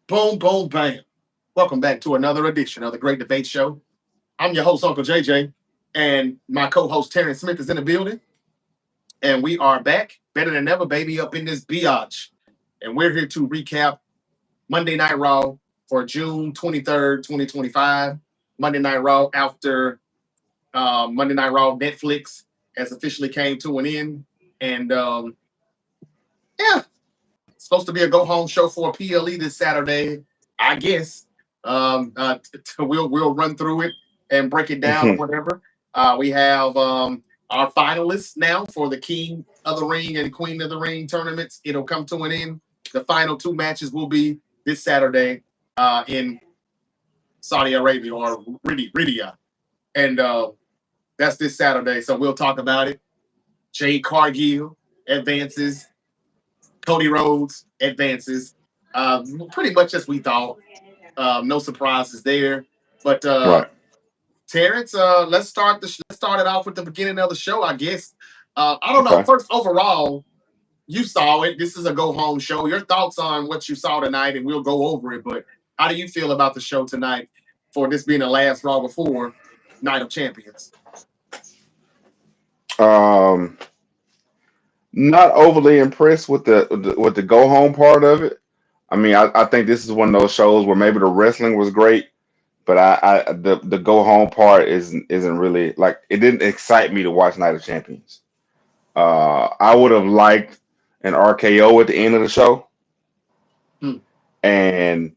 Boom, boom, bam. Welcome back to another edition of the Great Debate Show. I'm your host, Uncle JJ, and my co host, Terrence Smith, is in the building. And we are back, better than ever, baby, up in this biatch. And we're here to recap Monday Night Raw for June 23rd, 2025. Monday Night Raw after Monday Night Raw Netflix has officially came to an end. And yeah, it's supposed to be a go home show for PLE this Saturday, I guess. We'll run through it and break it down or Mhm. whatever. We have our finalists now for the King of the Ring and Queen of the Ring tournaments. It'll come to an end. The final two matches will be this Saturday in Saudi Arabia or Riyadh, and that's this Saturday. So we'll talk about it. Jade Cargill advances. Cody Rhodes advances. Pretty much as we thought. No surprises there. But Right. Terrence, let's start it off with the beginning of the show, I guess. I don't know. Okay. First, overall, you saw it. This is a go home show. Your thoughts on what you saw tonight, and we'll go over it. But how do you feel about the show tonight for this being the last Raw before Night of Champions? Um, Not overly impressed with the go home part of it. I mean, I think this is one of those shows where maybe the wrestling was great, but the go home part isn't really like it didn't excite me to watch Night of Champions. I would have liked an RKO at the end of the show, Hmm. and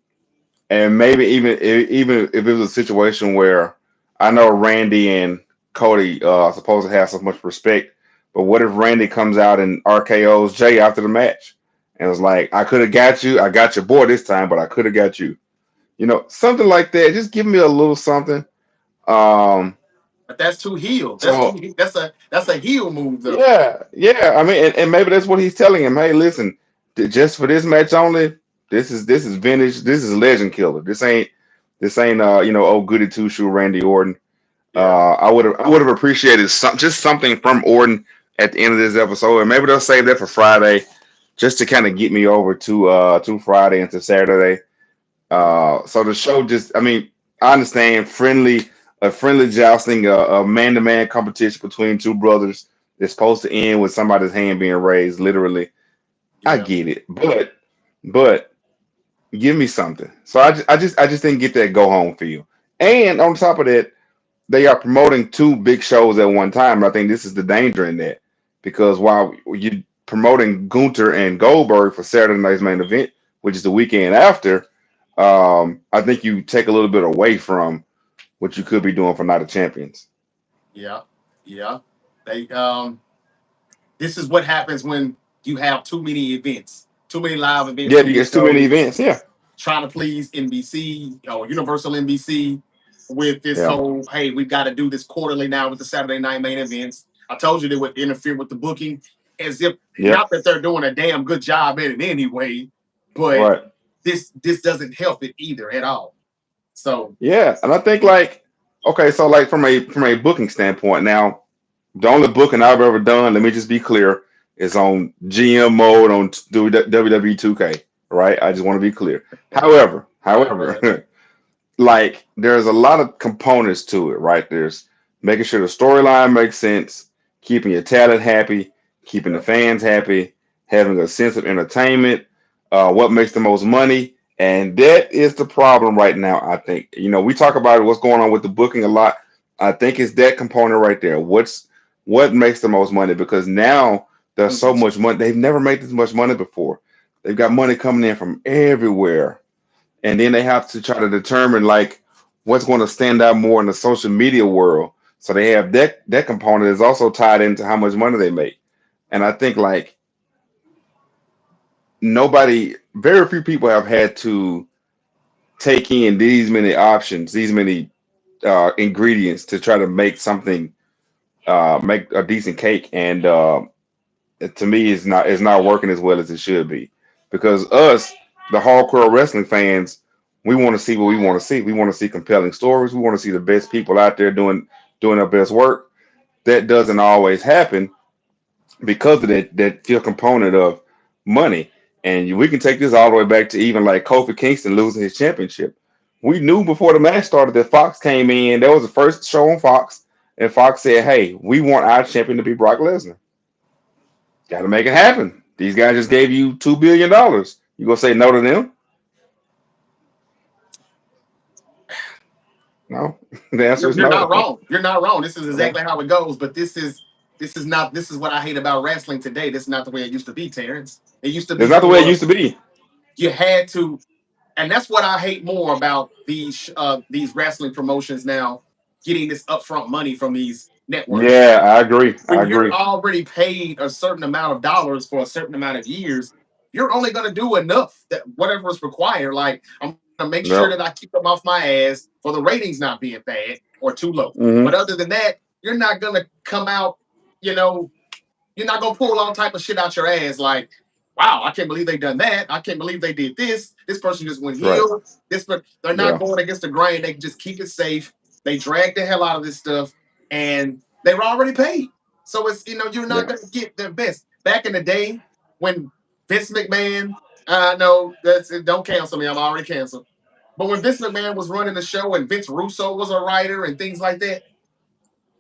maybe even if it was a situation where I know Randy and Cody are supposed to have so much respect, but what if Randy comes out and RKO's Jay after the match and was like, "I could have got you, I got your boy this time, but I could have got you." Something like that. Just give me a little something. Um, But that's too heel. so That's a heel move though. yeah, yeah. I mean, and maybe that's what he's telling him. Hey, listen, just for this match only, this is vintage. This is legend killer. This ain't oh goody two shoe Randy Orton. Yeah. I would have appreciated just something from Orton at the end of this episode, and maybe they'll save that for Friday, just to kind of get me over to Friday and to Saturday. So the show just, I mean, I understand a friendly jousting, a man to man competition between two brothers is supposed to end with somebody's hand being raised, literally. I Yeah. get it, but give me something. So I just didn't get that go home feel. And on top of that, they are promoting two big shows at one time. I think this is the danger in that because while you promoting Gunter and Goldberg for Saturday night's main event, which is the weekend after, I think you take a little bit away from what you could be doing for Night of Champions. Yeah. Yeah. They this is what happens when you have too many events, too many live events, Yeah, too you many get too many shows, events. Yeah, trying to please NBC or Universal NBC with this yeah, whole, hey, we've got to do this quarterly now with the Saturday night main events. I told you they would interfere with the booking as if yep, not that they're doing a damn good job at it anyway, but right. this doesn't help it either at all. So Yeah, and I think like okay, so like from a booking standpoint, now the only booking I've ever done, let me just be clear, is on GM mode on WWE 2K, right? I just want to be clear. right. However, like there's a lot of components to it, right? There's making sure the storyline makes sense, keeping your talent happy, keeping the Yep. fans happy, having a sense of entertainment, what makes the most money, and that is the problem right now. I think we talk about what's going on with the booking a lot. I think it's that component right there. What makes the most money? Because now there's so Mhm. much money. They've never made this much money before. They've got money coming in from everywhere, and then they have to try to determine like what's going to stand out more in the social media world. So they have that component is also tied into how much money they make. And I think like very few people have had to take in these many options, these many ingredients to try to make something, make a decent cake. And to me, it's not working as well as it should be because us, the hardcore wrestling fans, we want to see what we want to see. We want to see compelling stories. We want to see the best people out there doing their best work. That doesn't always happen because of that fear component of money. And we can take this all the way back to even like Kofi Kingston losing his championship. We knew before the match started that Fox came in. That was the first show on Fox, and Fox said, "Hey, we want our champion to be Brock Lesnar. Got to make it happen. These guys just gave you $2 billion. You gonna say no to them? No. The answer You're, is you're not no. wrong. You're not wrong. This is Yeah. exactly how it goes. But this is what I hate about wrestling today. This is not the way it used to be, Terrence. It used to That's be not the way it more used to be. you had to, and that's what I hate more about these wrestling promotions now getting this upfront money from these networks. Yeah, I agree. I When you're agree. already paid a certain amount of dollars for a certain amount of years, you're only going to do enough that whatever is required. Like I'm going to make sure Yep. that I keep them off my ass for the ratings not being bad or too low. Hmm. But other than that, you're not going to come out, you know, you're not gonna pull all type of shit out your ass like, wow, I can't believe they done that. I can't believe they did this. This person just went Right. heel. They're not Yeah. going against the grain. They just keep it safe. They drag the hell out of this stuff, and they were already paid. So it's you're not Yeah. gonna get their best. Back in the day when Vince McMahon, no, don't cancel me. I'm already canceled. But when Vince McMahon was running the show and Vince Russo was a writer and things like that,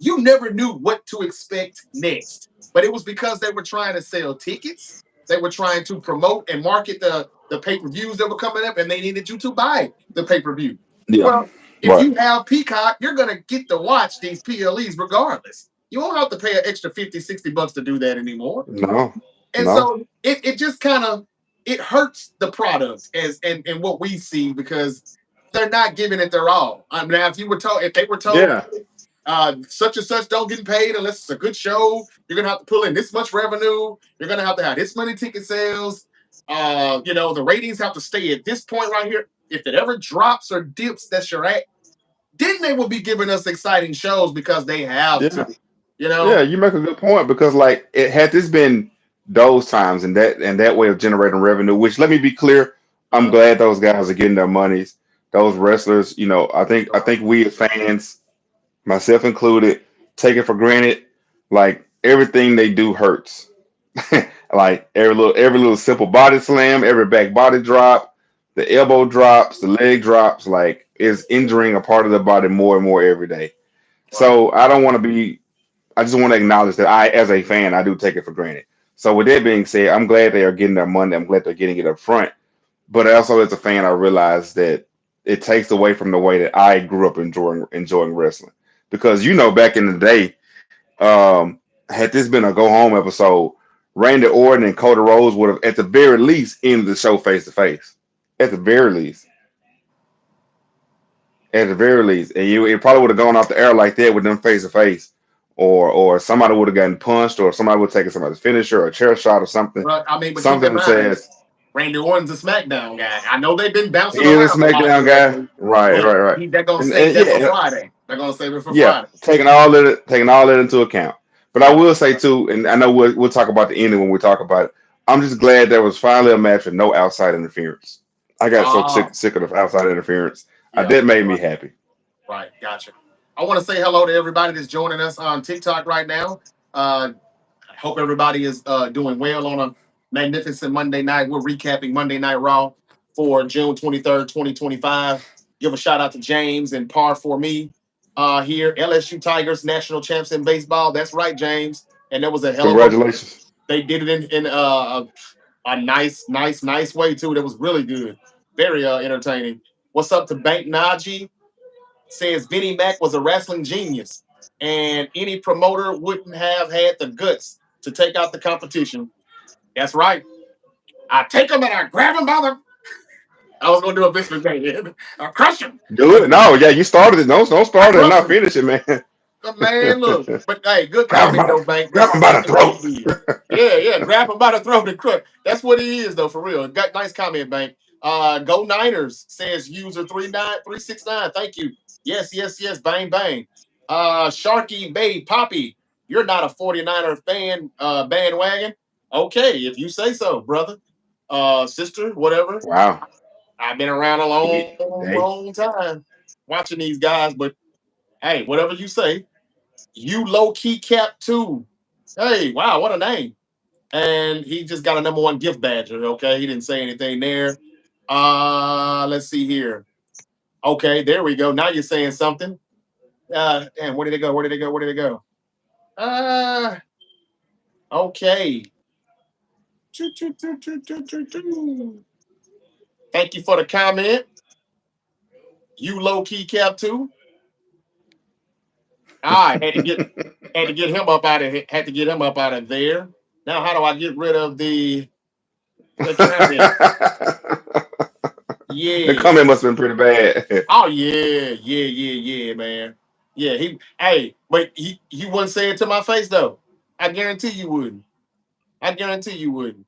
you never knew what to expect next. But it was because they were trying to sell tickets, they were trying to promote and market the pay-per-views that were coming up, and they needed you to buy the pay-per-view. Yeah. Well, if Right. you have Peacock, you're gonna get to watch these PLEs regardless. You won't have to pay an extra 50, $60 to do that anymore. No. And No. so it just kind of it hurts the product as and what we see because they're not giving it their all. I mean, if they were told Yeah. such and such don't get paid unless it's a good show. You're gonna have to pull in this much revenue. You're gonna have to have this many ticket sales. The ratings have to stay at this point right here. If it ever drops or dips, that's your at. Then they will be giving us exciting shows because they have Yeah. to. You Yeah. know, You make a good point because like it had this been those times and that way of generating revenue. Which let me be clear, I'm uh, glad those guys are getting their monies. Those wrestlers, I think we as fans, myself included, take it for granted. Like everything they do hurts. Like every little simple body slam, every back body drop, the elbow drops, the leg drops, like is injuring a part of the body more and more every day. right. So I don't want to be. I just want to acknowledge that I, as a fan, I do take it for granted. So with that being said, I'm glad they are getting their money. I'm glad they're getting it up front. But also as a fan, I realize that it takes away from the way that I grew up enjoying wrestling. Because back in the day, had this been a go home episode, Randy Orton and Cody Rhodes would have at the very least ended the show face to face. At the very least. At the very least. And it probably would have gone off the air like that with them face to face. Or somebody would have gotten punched, or somebody would have taken somebody's finisher or a chair shot or something. But I mean, but keep in Something that mind, says Randy Orton's a SmackDown guy. I know they've been bouncing he is a around a lot SmackDown guy. lately, Right, but right, right. they're gonna save And that for yeah, Friday. They're gonna save it for yeah, Friday. taking all that into account. But I Right. will say too, and I know we'll talk about the ending when we talk about it. I'm just glad there was finally a match with no outside interference. I got so Ah, sick of outside interference. yeah. That made me Right. happy. Right. Gotcha. I want to say hello to everybody that's joining us on TikTok right now. I hope everybody is doing well on a magnificent Monday night. We're recapping Monday Night Raw for June 23rd, 2025. Give a shout out to James and Par for me here. LSU Tigers, national champs in baseball. That's right, James. And there was a hell of a. Congratulations. They did it in a nice way, too. That was really good. Very entertaining. What's up to Bank Najee? Says Vinnie Mac was a wrestling genius, and any promoter wouldn't have had the guts to take out the competition. That's right. I take him and I grab him by the. I was going to do a Vince McMahon. I crush him. Do it. No, yeah, you started it. Don't I start it and crush not him. finish it, man. Man, look. But hey, good grab him comment by though, the Bank. grab That's him by the exactly what he did. throat. Yeah, grab him by the throat and crush. That's what he is, though, for real. Got nice comment, Bank. Go Niners says user 39369. Thank you. Yes. Bang bang. Sharky Bay Poppy. You're not a 49er fan bandwagon. Okay, if you say so, brother. Sister, whatever. Wow. I've been around a Hey, long time watching these guys, but hey, whatever you say. You low key cap too. Hey, wow, what a name. And he just got a number one gift badge. Okay, he didn't say anything there. Let's see here. Okay, there we go. Now you're saying something. Damn, where did it go? Where did it go? Where did it go? Uh, okay. Thank you for the comment. You low key cap too. All right, had to get him up out of had to get him up out of there. Now, how do I get rid of the comment? The Yeah. comment must have been pretty bad. Oh yeah, man. Yeah, hey, but you wouldn't say it to my face though. I guarantee you wouldn't. I guarantee you wouldn't.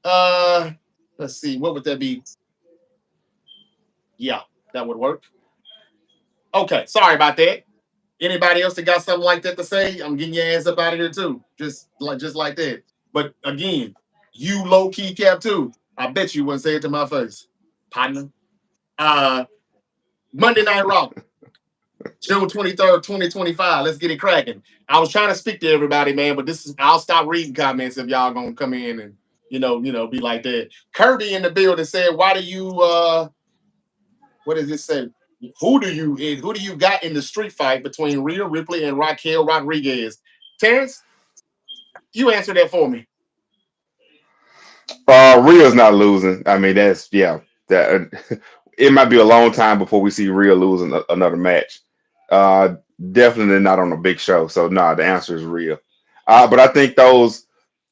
Uh let's see, what would that be? Yeah, that would work. Okay, sorry about that. Anybody else that got something like that to say, I'm getting your ass up out of here too. Just like that. But again, you low key cap too. I bet you wouldn't say it to my face. Partner. Uh Monday Night Raw. June 23rd, 2025. Let's get it cracking. I was trying to speak to everybody, man, but I'll stop reading comments if y'all gonna come in and be like that. Kirby in the building said, why do you what does it say? Who do you got in the street fight between Rhea Ripley and Raquel Rodriguez? Terrence, you answer that for me. Rhea's not losing. I mean, that it might be a long time before we see Rhea losing another match. Uh, Definitely not on a big show. So nah, the answer is Rhea. But I think those,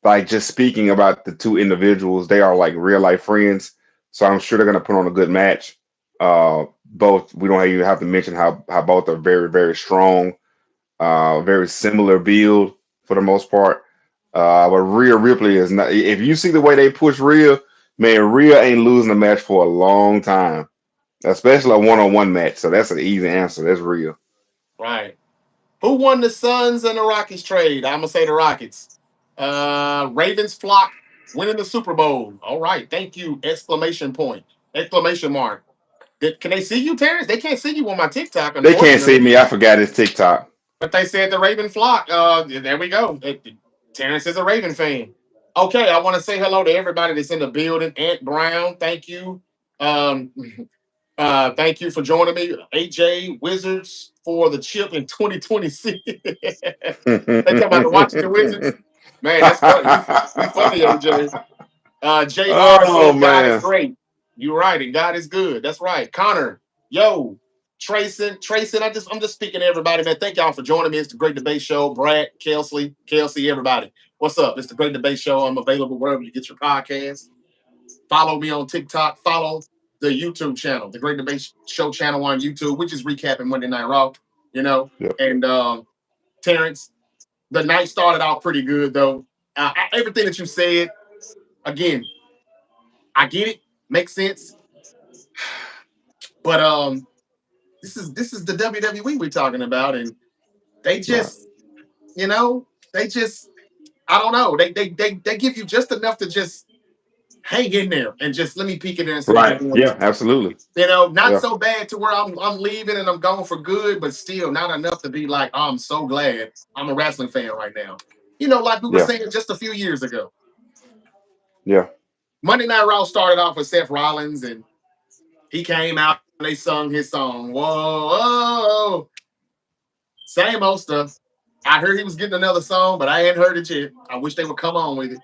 like, just speaking about the two individuals, they are like real life friends. So I'm sure they're gonna put on a good match. Both, we don't even have to mention how both are very very strong. Very similar build for the most part. But Rhea Ripley is not. If you see the way they push Rhea, man, Rhea ain't losing a match for a long time, especially a one-on-one match. So that's an easy answer. That's Rhea. Right. Who won the Suns and the Rockets trade? I'm gonna say the Rockets. Ravens flock winning the Super Bowl. All right, thank you! Exclamation point! Exclamation mark! Can they see you, Terrence? They can't see you on my TikTok, They can't see unfortunately. me. I forgot it's TikTok. But they said the Raven flock. There we go. Terrence is a Raven fan. Okay, I want to say hello to everybody that's in the building. Ant Brown, thank you. Um, thank you for joining me. AJ Wizards for the chip in 2026. They talking about the Washington Wizards. Man, that's funny. You funny, AJ. JR Oh said God is man. great. You're right, and God is good. That's right. Connor, yo, Trayson, I'm just speaking to everybody, man. Thank y'all for joining me. It's the Great Debate Show. Brad, Kelsey, everybody. What's up? It's the Great Debate Show. I'm available wherever you get your podcast. Follow me on TikTok. Follow the YouTube channel, the Great Debate Show channel on YouTube, which is recapping Monday Night Raw. You know, Yep. and Terrence, the night started out pretty good though. Everything that you said, again, I get it, makes sense. But this is the WWE we're talking about, and they Right. just, you know, they just, I don't know, they give you just enough to just hang in there and just let me peek in there and see what they're Right. doing. Yeah. Absolutely. Not Yeah. so bad to where I'm leaving and I'm gone for good, but still not enough to be like, oh, I'm so glad I'm a wrestling fan right now. Like we were Yeah. saying just a few years ago. Yeah. Monday Night Raw started off with Seth Rollins, and he came out and they sung his song. Whoa, whoa, same old stuff. I heard he was getting another song, but I hadn't heard it yet. I wish they would come on with it.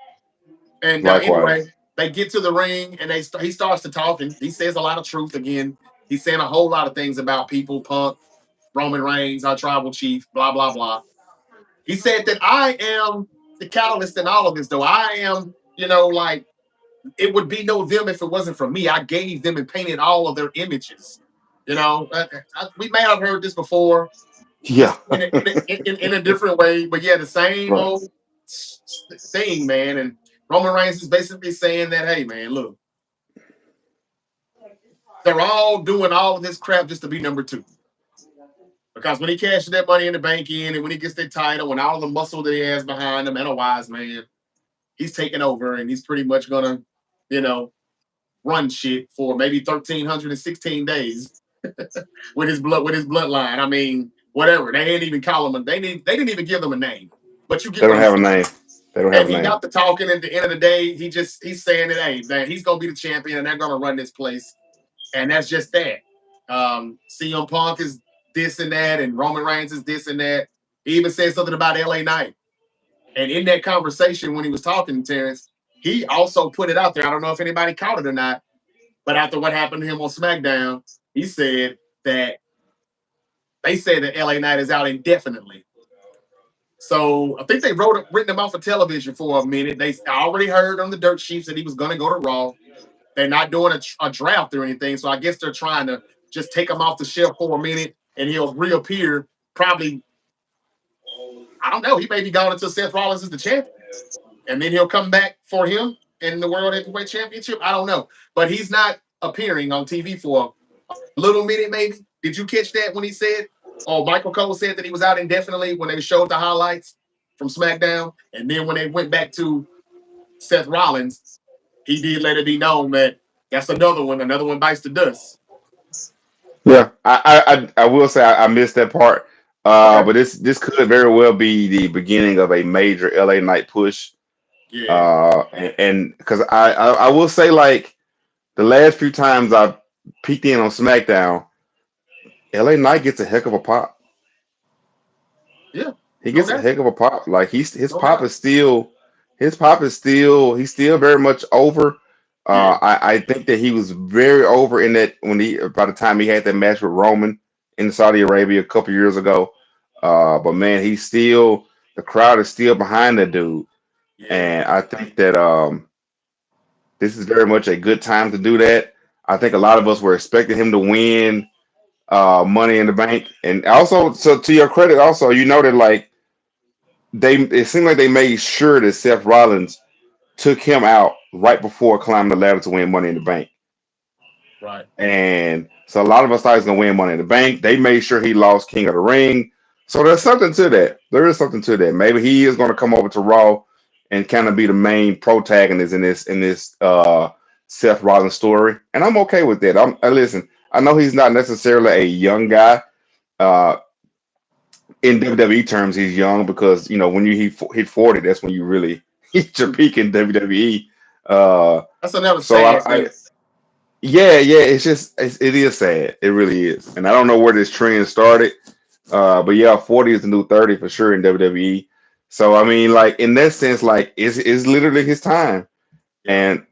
And anyway, Likewise. they get to the ring and he starts to talking. He says a lot of truth again. He's saying a whole lot of things about people, Punk, Roman Reigns, our tribal chief, blah, blah, blah. He said that I am the catalyst in all of this, though. I am, like, it would be no them if it wasn't for me. I gave them and painted all of their images. We may have heard this before, Yeah. just in a different way, but yeah, the same Right. old thing, man. And Roman Reigns is basically saying that, hey, man, look, they're all doing all of this crap just to be number two. Because when he cashes that money in the bank in, and when he gets that title and all the muscle that he has behind him, and a wise man, he's taking over and he's pretty much gonna, you know, run shit for maybe 1,316 days with his bloodline. Whatever. They didn't even call him. They didn't even give them a name. But you get They what don't I'm have a saying. name. They don't have And a he name. got the talking at the end of the day. He's saying that, hey, man, he's gonna be the champion and they're gonna run this place. And that's just that. CM Punk is this and that, and Roman Reigns is this and that. He even said something about LA Knight. And in that conversation, when he was talking to Terrence, he also put it out there. I don't know if anybody caught it or not, but after what happened to him on SmackDown, he said that they said that LA Knight is out indefinitely. So I think they written him off for television for a minute. They already heard on the dirt sheets that he was going to go to Raw. They're not doing a draft or anything, so I guess they're trying to just take him off the shelf for a minute, and he'll reappear. Probably, I don't know. He may be gone until Seth Rollins is the champion, and then he'll come back for him in the World Heavyweight Championship. I don't know, but he's not appearing on TV for a little minute. Maybe did you catch that when he said? Oh, Michael Cole said that he was out indefinitely when they showed the highlights from SmackDown, and then when they went back to Seth Rollins, he did let it be known that that's another one. Another one bites the dust. Yeah, I will say I missed that part. Okay. But this could very well be the beginning of a major LA Knight push. Yeah. And because I will say, like, the last few times I've peeked in on SmackDown, LA Knight gets a heck of a pop. Yeah. He No gets a doubt. heck of a pop. Like No doubt. his pop is still he's still very much over. Yeah. I think that he was very over in that when he by the time he had that match with Roman in Saudi Arabia a couple years ago. But man, he's still the crowd is still behind that dude, Yeah. and I think that this is very much a good time to do that. I think a lot of us were expecting him to win Money in the Bank, and also so to your credit, also you know that like they it seemed like they made sure that Seth Rollins took him out right before climbing the ladder to win Money in the Bank. Right. And so a lot of us thought he was gonna win Money in the Bank. They made sure he lost King of the Ring. So there's something to that. There is something to that. Maybe he is gonna come over to Raw and kind of be the main protagonist in this Seth Rollins story. And I'm okay with that. Listen, I know he's not necessarily a young guy. Uh in WWE terms, he's young because you know when you hit 40, that's when you really hit your peak in WWE. Uh, That's another so sad thing. yeah, it is sad. It really is, and I don't know where this trend started. But yeah, 40 is the new 30 for sure in WWE. So I mean, like in that sense, like it's literally his time. Yeah. And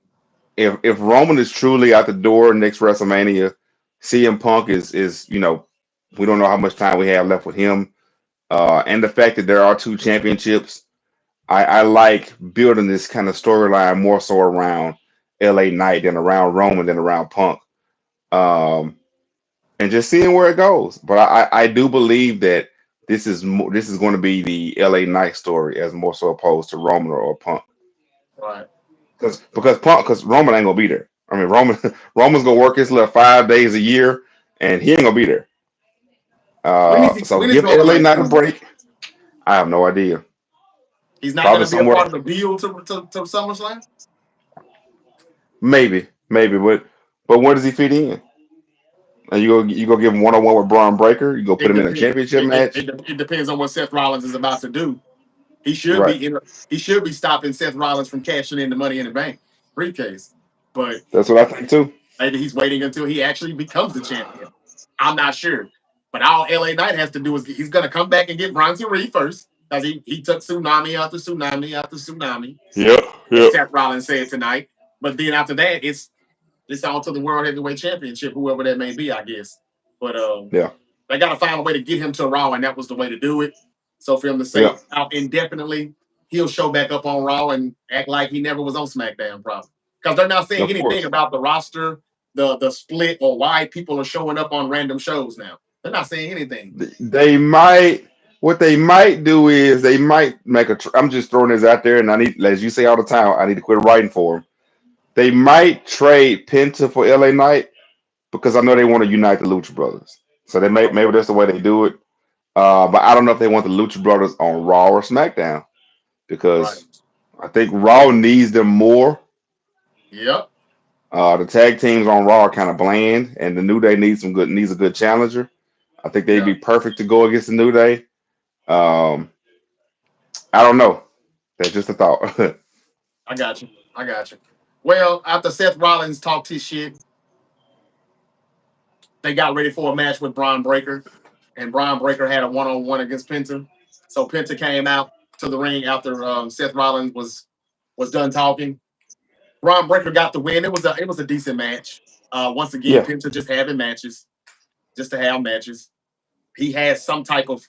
if Roman is truly out the door next WrestleMania, CM Punk is we don't know how much time we have left with him. And the fact that there are two championships, I like building this kind of storyline more so around LA Knight than around Roman than around Punk. Um, and just seeing where it goes. But I do believe that this is going to be the LA Knight story as more so opposed to Roman or Punk. Right. Because Roman ain't gonna be there. I mean Roman's gonna work his little 5 days a year and he ain't gonna be there. So When is give Roman LA Reigns Knight a coming back? break. I have no idea. He's not Probably going to be a somewhere. part of the build to SummerSlam. Maybe, but where does he fit in? And you go give him 1-on-one with Braun Breaker. You go put It him in a depends. championship match. It depends on what Seth Rollins is about to do. He should Right. be in. He should be stopping Seth Rollins from cashing in the Money in the Bank briefcase. But That's what I think too. maybe he's waiting until he actually becomes the champion. I'm not sure. But all LA Knight has to do is he's going to come back and get Bronson Reed first because he took tsunami after tsunami after tsunami, Yep. as Yep. Seth Rollins said tonight. But then after that, it's on to the World Heavyweight Championship, whoever that may be, I guess. But Yeah. they got to find a way to get him to Raw, and that was the way to do it. So for him to Yeah. say out indefinitely, he'll show back up on Raw and act like he never was on SmackDown, probably. Because they're not saying Of anything course. about the roster, the split, or why people are showing up on random shows now. They're not saying anything. They might. What they might do is they might make a. I'm just throwing this out there, and I need, as you say all the time, I need to quit writing for them. They might trade Penta for LA Knight because I know they want to unite the Lucha Brothers. So they may maybe Okay. that's the way they do it. But I don't know if they want the Lucha Brothers on Raw or SmackDown Right. because I think Raw needs them more. Yep. The tag teams on Raw are kind of bland, and the New Day needs a good challenger. I think they'd Yeah. be perfect to go against the New Day. Um, I don't know. That's just a thought. I got you. I got you. Well, after Seth Rollins talked his shit, they got ready for a match with Braun Breaker, and Braun Breaker had a one-on-one against Penta. So Penta came out to the ring after Seth Rollins was done talking. Braun Breaker got the win. It was a decent match. Once again, Yeah. Penta just having matches, just to have matches. He has some type of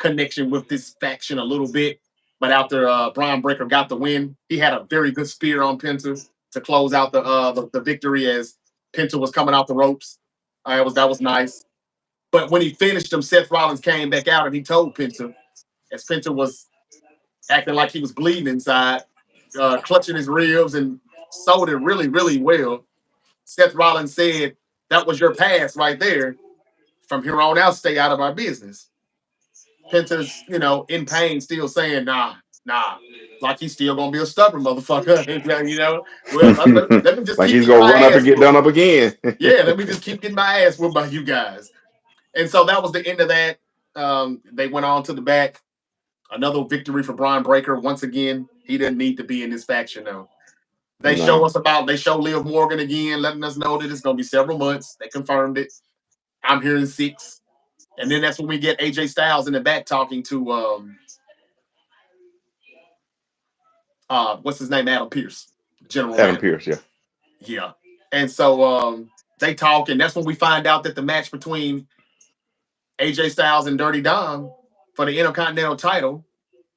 connection with this faction a little bit. But after Braun Breaker got the win, he had a very good spear on Penta to close out the victory as Penta was coming out the ropes. That was nice. But when he finished him, Seth Rollins came back out and he told Penta, as Penta was acting like he was bleeding inside, clutching his ribs and sold it really, really well. Seth Rollins said, "That was your pass right there. From here on out, stay out of our business." Penta's, in pain, still saying, nah, like he's still gonna be a stubborn motherfucker. Well, let me just Like keep he's getting gonna my run up and ass get whooped. done up again. Yeah, let me just keep getting my ass whooped by you guys. And so that was the end of that. They went on to the back. Another victory for Braun Breaker. Once again, he didn't need to be in this faction though. No. They show Liv Morgan again, letting us know that it's gonna be several months. They confirmed it. I'm hearing 6. And then that's when we get AJ Styles in the back talking to what's his name? Adam Pierce, general Adam manager. Pierce, yeah. Yeah. And so they talk, and that's when we find out that the match between AJ Styles and Dirty Dom for the Intercontinental title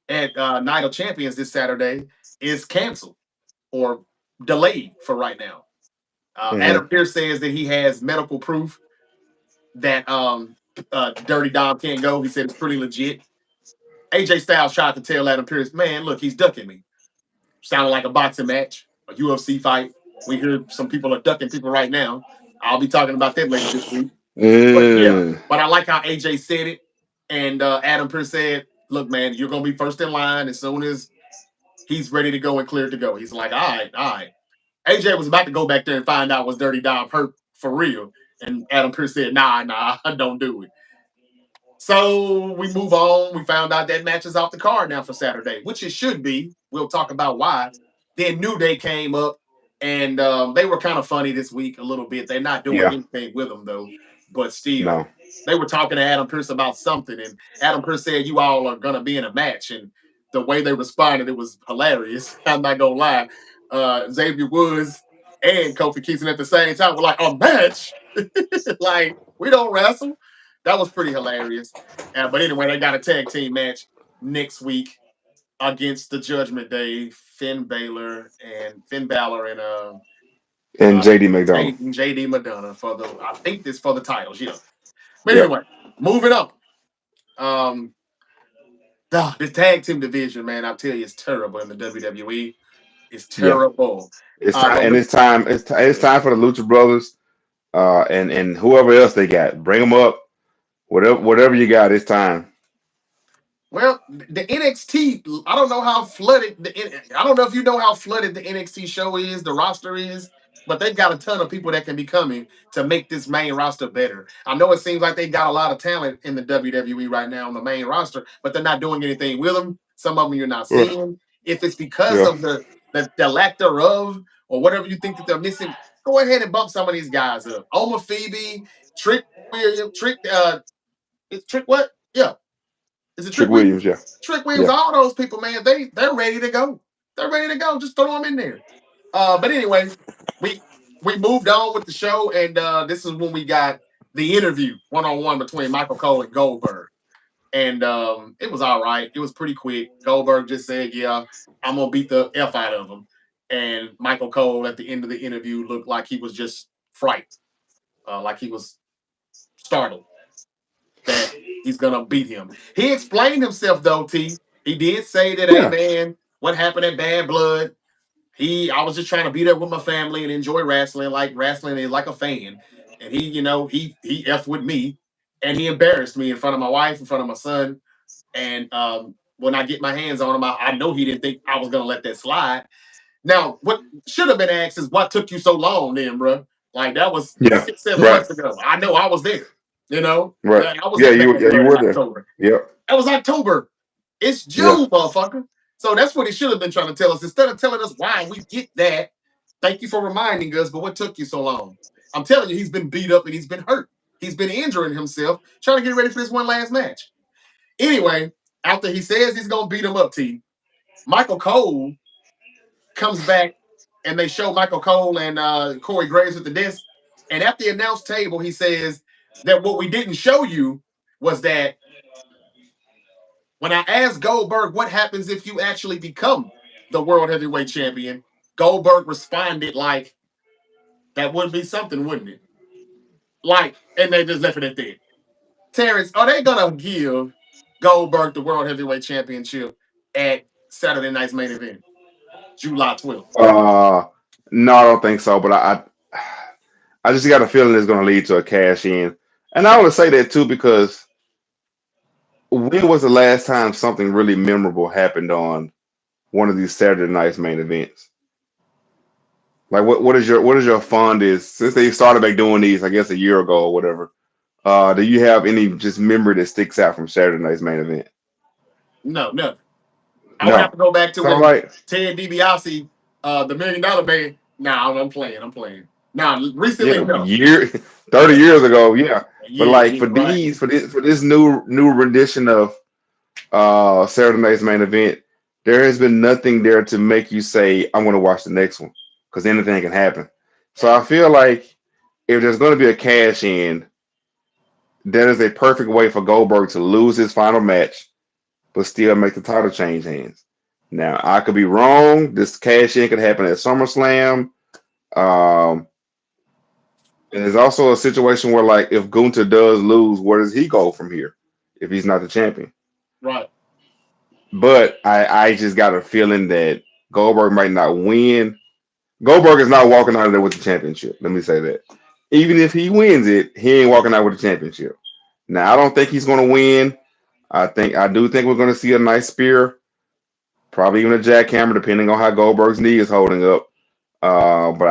at Night of Champions this Saturday is canceled or delayed for right now. Mm-hmm. Adam Pierce says that he has medical proof that Dirty Dom can't go. He said it's pretty legit. AJ Styles tried to tell Adam Pierce, man, look, he's ducking me. Sounded like a boxing match, a UFC fight. We hear some people are ducking people right now. I'll be talking about that later this week. But yeah, Mm. but I like how AJ said it. And Adam Pierce said, look, man, you're going to be first in line as soon as he's ready to go and cleared to go. He's like, all right, all right. AJ was about to go back there and find out was Dirty Dom hurt for real. And Adam Pierce said, nah, don't do it. So we move on. We found out that match is off the card now for Saturday, which it should be. We'll talk about why. Then New Day came up, and they were kind of funny this week a little bit. They're not doing Yeah. anything with them though, but still, No. they were talking to Adam Pierce about something, and Adam Pierce said, "You all are gonna be in a match," and the way they responded, it was hilarious. I'm not gonna lie. Xavier Woods and Kofi Kingston at the same time were like, "A match? Like we don't wrestle." That was pretty hilarious. But anyway, they got a tag team match next week against the Judgment Day, Finn Balor and And JD McDonald. JD Madonna for I think this for the titles, yeah. But Yeah. anyway, moving up. This tag team division, man, I tell you, it's terrible in the WWE. It's Yeah. terrible. It's time, But and it's time. It's time for the Lucha Brothers, and whoever else they got. Bring them up. Whatever you got. It's time. well, the NXT, I don't know how flooded I don't know if you know how flooded the NXT show is, the roster is, but they've got a ton of people that can be coming to make this main roster better. I know it seems like they got a lot of talent in the WWE right now on the main roster, but they're not doing anything with them. Some of them you're not Right. seeing. If it's because Yeah. of the lack thereof or whatever you think that they're missing, go ahead and bump some of these guys up. Oma Phoebe, Trick William, it's Trick what? Yeah. Is it Trick Trick Williams? Williams. Yeah. Trick Williams, Yeah. all those people, man, they're ready to go. They're ready to go. Just throw them in there. But anyway, we we moved on with the show, and this is when we got the interview one-on-one between Michael Cole and Goldberg. And it was all right. It was pretty quick. Goldberg just said, yeah, I'm gonna beat the F out of him. And Michael Cole at the end of the interview looked like he was just frightened, like he was startled that he's gonna beat him. He explained himself though, T. He did say that, hey Yeah. man, what happened at Bad Blood? I was just trying to be there with my family and enjoy wrestling, like wrestling is like a fan. And he F with me and he embarrassed me in front of my wife, in front of my son. And when I get my hands on him, I know he didn't think I was gonna let that slide. Now, what should have been asked is what took you so long then, bro? Like that was Yeah. 6, 7 Right. months ago. I know I was there. Right. I was Yeah. at Bad You Blood in were there. October. Yep. That was October. It's Yeah. June, motherfucker. So that's what he should have been trying to tell us. Instead of telling us why we get that, thank you for reminding us, but what took you so long? I'm telling you, he's been beat up and he's been hurt. He's been injuring himself, trying to get ready for this one last match. Anyway, after he says he's going to beat him up, Michael Cole comes back and they show Michael Cole and Corey Graves at the desk. And at the announce table, he says that what we didn't show you was that when I asked Goldberg what happens if you actually become the world heavyweight champion, Goldberg responded like, that would be something, wouldn't it? Like, and they just left it at that. Terrence, are they gonna give Goldberg the world heavyweight championship at Saturday night's main event, July 12th? No, I don't think so. But I just got a feeling it's going to lead to a cash in, and I want to say that too because when was the last time something really memorable happened on one of these Saturday night's main events? Like what is your fondest since they started back doing these? I guess a year ago or whatever. Do you have any just memory that sticks out from Saturday night's main event? No. I would have No. to go back to So when like Ted DiBiase, the $1 Million Man. Nah, I'm playing. Nah, recently, yeah, no. 30 Yeah, years ago, yeah. But like yeah, right. for this new rendition of Saturday night's main event, there has been nothing there to make you say, I'm gonna watch the next one. Because anything can happen. So I feel like if there's gonna be a cash in, that is a perfect way for Goldberg to lose his final match, but still make the title change hands. Now I could be wrong. This cash in could happen at SummerSlam. Um, and there's also a situation where, like, if Gunther does lose, where does he go from here if he's not the champion? Right. But I just got a feeling that Goldberg might not win. Goldberg is not walking out of there with the championship. Let me say that. Even if he wins it, he ain't walking out with the championship. Now I don't think he's going to win. I do think we're going to see a nice spear, probably even a jackhammer, depending on how Goldberg's knee is holding up. But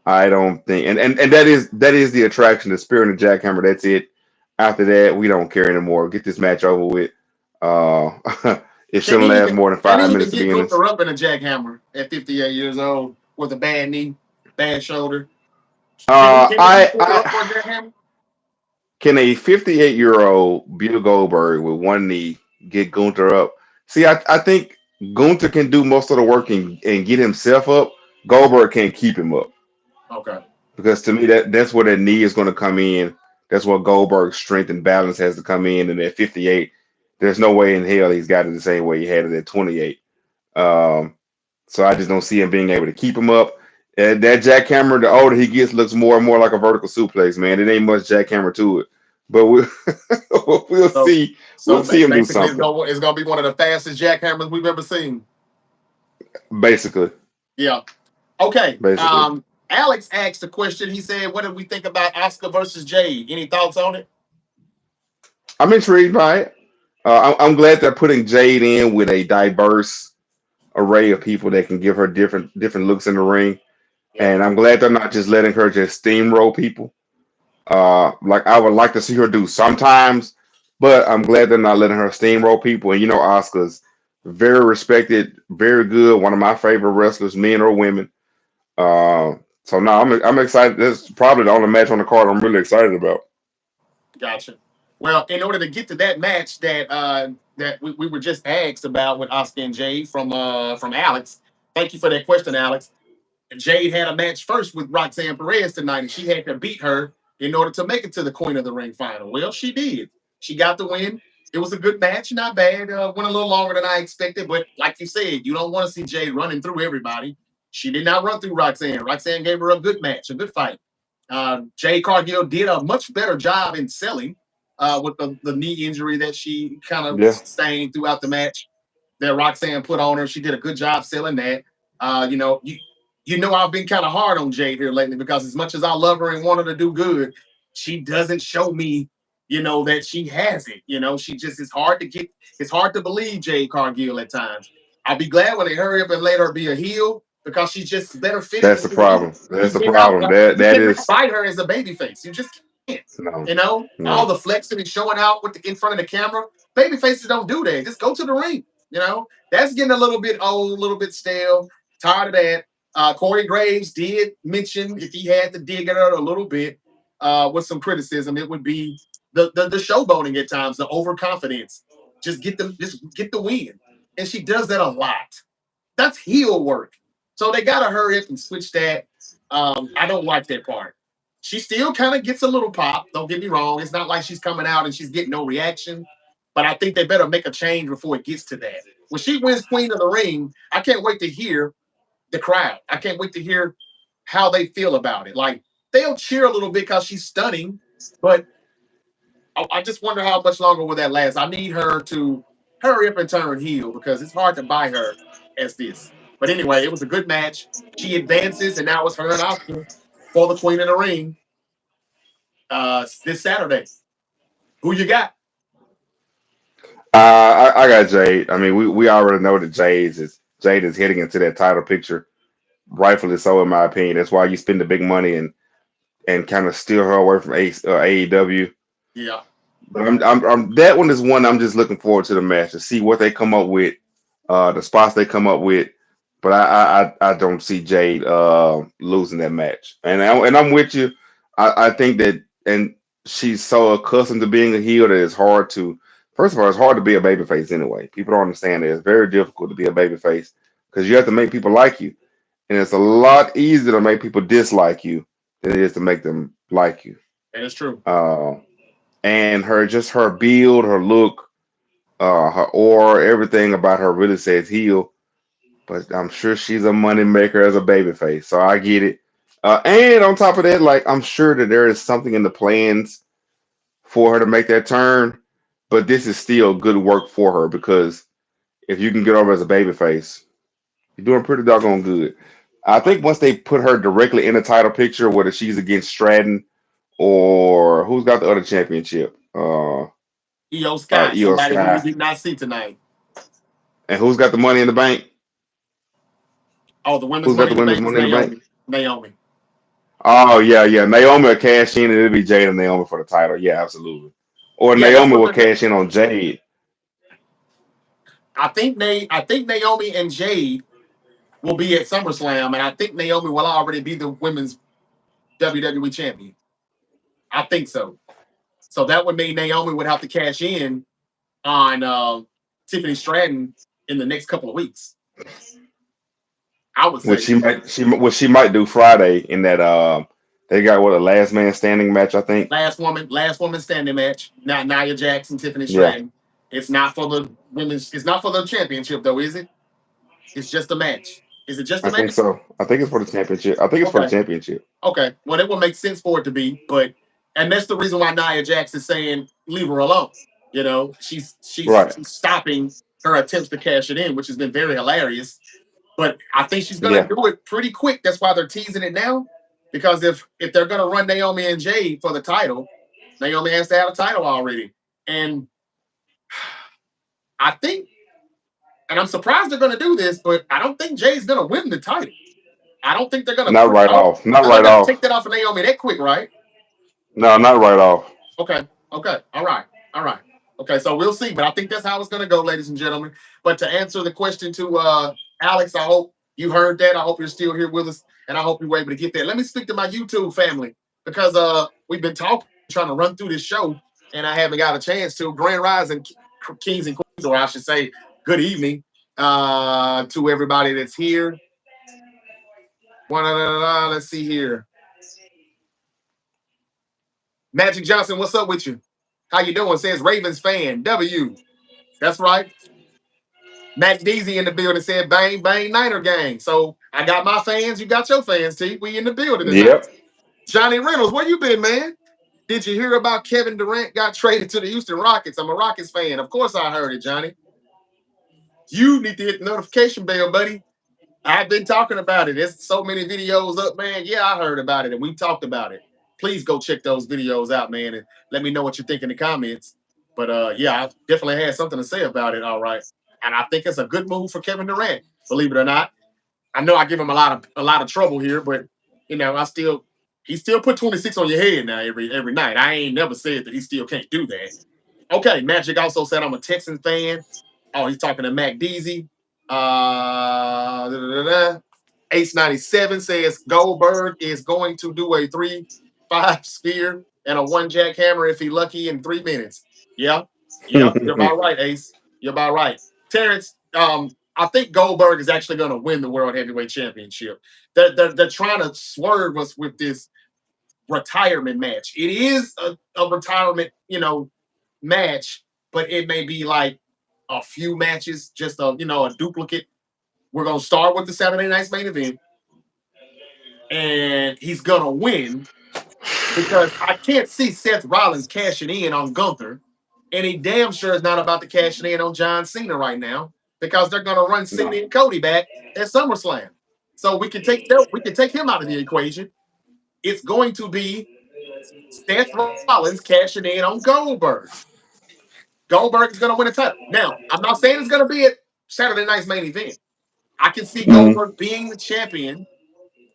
I don't think, and that is the attraction, the spear and the jackhammer. That's it. After that, we don't care anymore. Get this match over with. Uh, it Can shouldn't he last even more than can he five even minutes to get be honest. Gunther up in a jackhammer at 58 years old with a bad knee, bad shoulder? Can he get Gunther up for a I jackhammer? can a 58-year-old Bill Goldberg with one knee get Gunther up? See, I think Gunther can do most of the work and get himself up. Goldberg can't keep him up Okay. because to me that's where that knee is going to come in. That's where Goldberg's strength and balance has to come in. And at 58, there's no way in hell he's got it the same way he had it at 28. Um, so I just don't see him being able to keep him up. And that jackhammer, the older he gets, looks more and more like a vertical suplex, man. It ain't much jackhammer to it. But we'll So see. We'll see him do basically something. it's gonna be one of the fastest jackhammers we've ever seen. Basically. Yeah. Okay. Basically. Alex asked a question. He said, "What did we think about Oscar versus Jade? Any thoughts on it?" I'm intrigued by it. I'm glad they're putting Jade in with a diverse array of people that can give her different looks in the ring. Yeah. And I'm glad they're not just letting her just steamroll people. Like I would like to see her do sometimes, but I'm glad they're not letting her steamroll people. And Oscar's very respected, very good, one of my favorite wrestlers, men or women. So no, I'm excited. This is probably the only match on the card I'm really excited about. Gotcha. Well, in order to get to that match that we were just asked about with Oscar and Jade from Alex. Thank you for that question, Alex. Jade had a match first with Roxanne Perez tonight, and she had to beat her in order to make it to the Queen of the Ring final. Well, she did. She got the win. It was a good match, not bad. Went a little longer than I expected, but like you said, you don't want to see Jade running through everybody. She did not run through Roxanne. Roxanne gave her a good match, a good fight. Jade Cargill did a much better job in selling with the knee injury that she kind of Yeah, sustained throughout the match that Roxanne put on her. She did a good job selling that. You know, I've been kind of hard on Jade here lately because as much as I love her and want her to do good, she doesn't show me, that she has it. She just it's hard to believe Jade Cargill at times. I'll be glad when they hurry up and let her be a heel because she's just better fitted that's to the be a heel. problem. That's the problem. That You that cannot is buy her as a babyface. You just can't. no, All no. the flexing and showing out in front of the camera. Baby faces don't do that. Just go to the ring. You know, that's getting a little bit old, a little bit stale. Tired of that. Corey Graves did mention if he had to dig it out a little bit with some criticism, it would be the showboating at times, the overconfidence. Just get the win. And she does that a lot. That's heel work. So they gotta hurry up and switch that. I don't like that part. She still kind of gets a little pop. Don't get me wrong. It's not like she's coming out and she's getting no reaction. But I think they better make a change before it gets to that. When she wins Queen of the Ring, I can't wait to hear the crowd. I can't wait to hear how they feel about it. Like they'll cheer a little bit because she's stunning, but I just wonder how much longer will that last. I need her to hurry up and turn heel because it's hard to buy her as this. But anyway, it was a good match. She advances, and now it's her an option for the Queen of the Ring this Saturday. Who you got? I got Jade. I mean, we already know that Jade is heading into that title picture, rightfully so, in my opinion. That's why you spend the big money and kind of steal her away from AEW. Yeah. But that one is one I'm just looking forward to the match to see what they come up with, the spots they come up with. But I don't see Jade losing that match. And I'm with you. I think that, and she's so accustomed to being a heel that it's hard to. First of all, it's hard to be a babyface anyway. People don't understand that it's very difficult to be a babyface because you have to make people like you, and it's a lot easier to make people dislike you than it is to make them like you. That is true. And her build, her look, her aura, everything about her really says heel. But I'm sure she's a money maker as a babyface, so I get it. And on top of that, like I'm sure that there is something in the plans for her to make that turn. But this is still good work for her because if you can get over as a babyface, you're doing pretty doggone good. I think once they put her directly in the title picture, whether she's against Stratton or who's got the other championship, Io Sky, Io somebody who we Sky, did not see tonight. and who's got the Money in the Bank? Oh, the women's Who's got money the in the women's bank is Money in the Bank? Naomi. Naomi. Oh yeah. Naomi will cash in, and it'll be Jade and Naomi for the title. Yeah, absolutely. Or Yeah, that's Naomi what will they're. cash in on Jade. I think Naomi and Jade will be at SummerSlam, and I think Naomi will already be the women's WWE champion. I think so. So that would mean Naomi would have to cash in on Tiffany Stratton in the next couple of weeks. I would Which say she might do Friday in that they got what a last man standing match, I think. last woman standing match. Now Nia Jackson, Tiffany Yeah, Stratton. It's not for the women's. It's not for the championship though, is it? It's just a match. Is it just a I think match? so. I think it's for the championship. I think it's for the Okay. championship. Okay. Well, it would make sense for it to be, but and that's the reason why Nia Jax is saying leave her alone. You know, Right. she's stopping her attempts to cash it in, which has been very hilarious. But I think she's gonna Yeah. do it pretty quick. That's why they're teasing it now. Because if they're gonna run Naomi and Jade for the title, Naomi has to have a title already. And I think, and I'm surprised they're gonna do this, but I don't think Jade's gonna win the title. I don't think they're gonna Not put right off. Not they're not right gonna take off. that off of Naomi that quick, right? No, not right off. Okay. Okay. All right. All right. Okay. So we'll see. But I think that's how it's going to go, ladies and gentlemen. But to answer the question to Alex, I hope you heard that. I hope you're still here with us. And I hope you were able to get that. Let me speak to my YouTube family because we've been talking, trying to run through this show, and I haven't got a chance to. Grand Rising Kings and Queens, or I should say, good evening to everybody that's here. Let's see here. Magic Johnson, what's up with you? How you doing? Says Ravens fan. W. That's right. Matt Deasy in the building said bang, bang, Niner gang. So I got my fans, you got your fans, T. We in the building tonight. Yep. Johnny Reynolds, where you been, man? Did you hear about Kevin Durant got traded to the Houston Rockets? I'm a Rockets fan. Of course I heard it, Johnny. You need to hit the notification bell, buddy. I've been talking about it. There's so many videos up, man. Yeah, I heard about it and we talked about it. Please go check those videos out, man, and let me know what you think in the comments. But yeah, I definitely had something to say about it. All right, and I think it's a good move for Kevin Durant. Believe it or not, I know I give him a lot of trouble here, but he still put 26 on your head now every night. I ain't never said that he still can't do that. Okay, Magic also said I'm a Texans fan. Oh, he's talking to Mac Deasy. Ace 97 says Goldberg is going to do a 3-5 spear and a 1 jackhammer if he lucky in 3 minutes. Yeah, you're about right, Ace. You're about right. Terrence, I think Goldberg is actually going to win the World Heavyweight Championship. They're trying to swerve us with this retirement match. It is a retirement, match, but it may be like a few matches, just a duplicate. We're gonna start with the Saturday night's main event, and he's gonna win because I can't see Seth Rollins cashing in on Gunther, and he damn sure is not about to cash in on John Cena right now because they're gonna run Cena and Cody back at SummerSlam. So we can take him out of the equation. It's going to be Seth Rollins cashing in on Goldberg. Goldberg is going to win a title. Now, I'm not saying it's going to be at Saturday night's main event. I can see Goldberg being the champion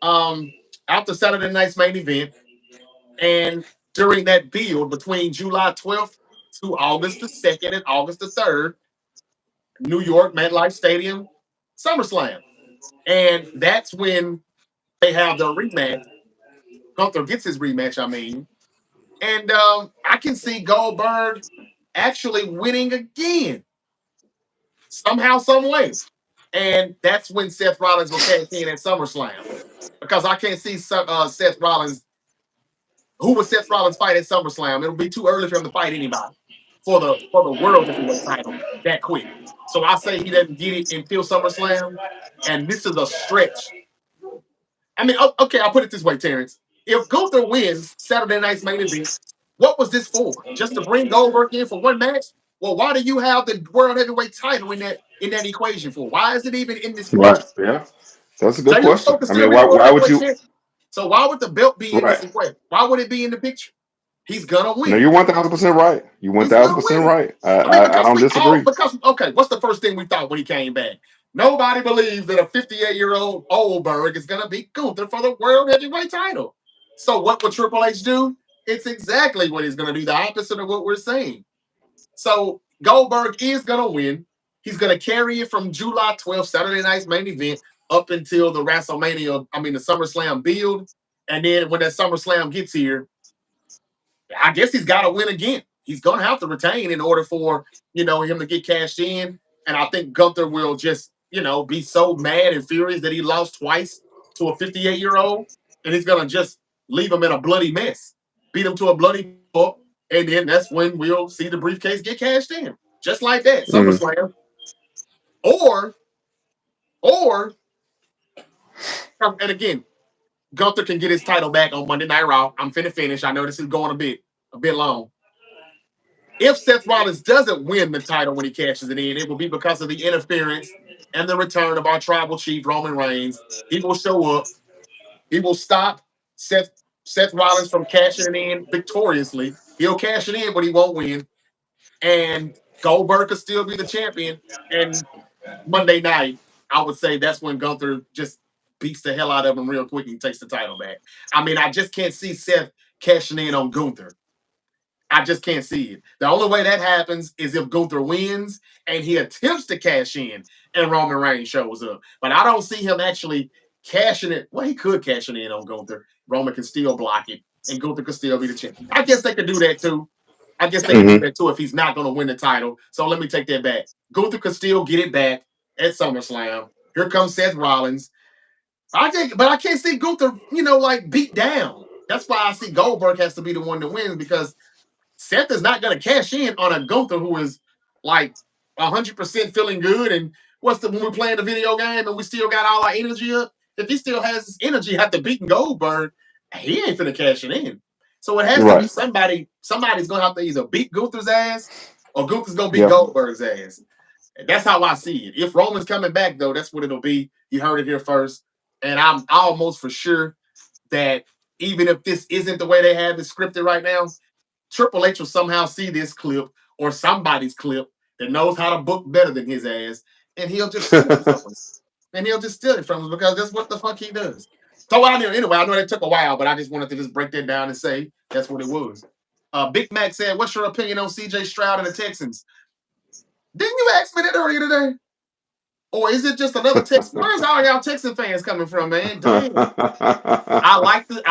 after Saturday night's main event and during that build between July 12th to August the 2nd and August the 3rd, New York, MetLife Stadium, SummerSlam. And that's when they have the rematch. Gunther gets his rematch, I mean. And I can see Goldberg actually winning again. Somehow, some way. And that's when Seth Rollins will cash in at SummerSlam. Because I can't see Seth Rollins. Who would Seth Rollins fight at SummerSlam? It'll be too early for him to fight anybody for the world heavyweight title that quick. So I say he doesn't get it until SummerSlam. And this is a stretch. I mean, okay, I'll put it this way, Terrence. If Gunther wins Saturday night's main event, what was this for? Just to bring Goldberg in for one match? Well, why do you have the world heavyweight title in that equation for? Why is it even in this Right. equation? Yeah. That's a good Jay question. Uso can I still mean, be the world why would heavyweight you? champion. So why would the belt be in this Right. equation? Why would it be in the picture? He's gonna No, win. you're 1,000% right. You He's gonna 1,000% win. right. I mean, I don't disagree. okay, what's the first thing we thought when he came back? Nobody believes that a 58-year-old Goldberg is gonna beat Gunther for the world heavyweight title. So what would Triple H do? It's exactly what he's gonna do, the opposite of what we're saying. So Goldberg is gonna win. He's gonna carry it from July 12th, Saturday night's main event, up until the WrestleMania, the SummerSlam build. And then when that SummerSlam gets here, I guess he's got to win again. He's going to have to retain in order for, him to get cashed in. And I think Gunther will just, be so mad and furious that he lost twice to a 58-year-old. And he's going to just leave him in a bloody mess, beat him to a bloody pulp. And then that's when we'll see the briefcase get cashed in. Just like that, SummerSlam. Or, and again, Gunther can get his title back on Monday Night Raw. I'm finna finish. I know this is going a bit long. If Seth Rollins doesn't win the title when he cashes it in, it will be because of the interference and the return of our tribal chief, Roman Reigns. He will show up. He will stop Seth Rollins from cashing it in victoriously. He'll cash it in, but he won't win. And Goldberg could still be the champion. And Monday night, I would say that's when Gunther just beats the hell out of him real quick and takes the title back. I mean, I just can't see Seth cashing in on Gunther. I just can't see it. The only way that happens is if Gunther wins and he attempts to cash in and Roman Reigns shows up. But I don't see him actually cashing it. Well, he could cash it in on Gunther. Roman can still block it, and Gunther could still be the champion. I guess they could do that too. If he's not going to win the title. So let me take that back. Gunther could still get it back at SummerSlam. Here comes Seth Rollins. But I can't see Gunther, beat down. That's why I see Goldberg has to be the one to win because Seth is not going to cash in on a Gunther who is like 100% feeling good. And when we're playing the video game and we still got all our energy up, if he still has his energy after beating Goldberg, he ain't finna cash it in. So it has to be somebody's going to have to either beat Gunther's ass or Gunther's going to beat Goldberg's ass. And that's how I see it. If Roman's coming back, though, that's what it'll be. You heard it here first. And I'm almost for sure that even if this isn't the way they have it scripted right now, Triple H will somehow see this clip or somebody's clip that knows how to book better than his ass, and he'll just steal it from us. And he'll just steal it from us because that's what the fuck he does. So anyway, I know it took a while, but I just wanted to just break that down and say that's what it was. Big Mac said, "What's your opinion on CJ Stroud and the Texans?" Didn't you ask me that earlier today? Or is it just another Texas? Where's all y'all Texan fans coming from, man? Damn. I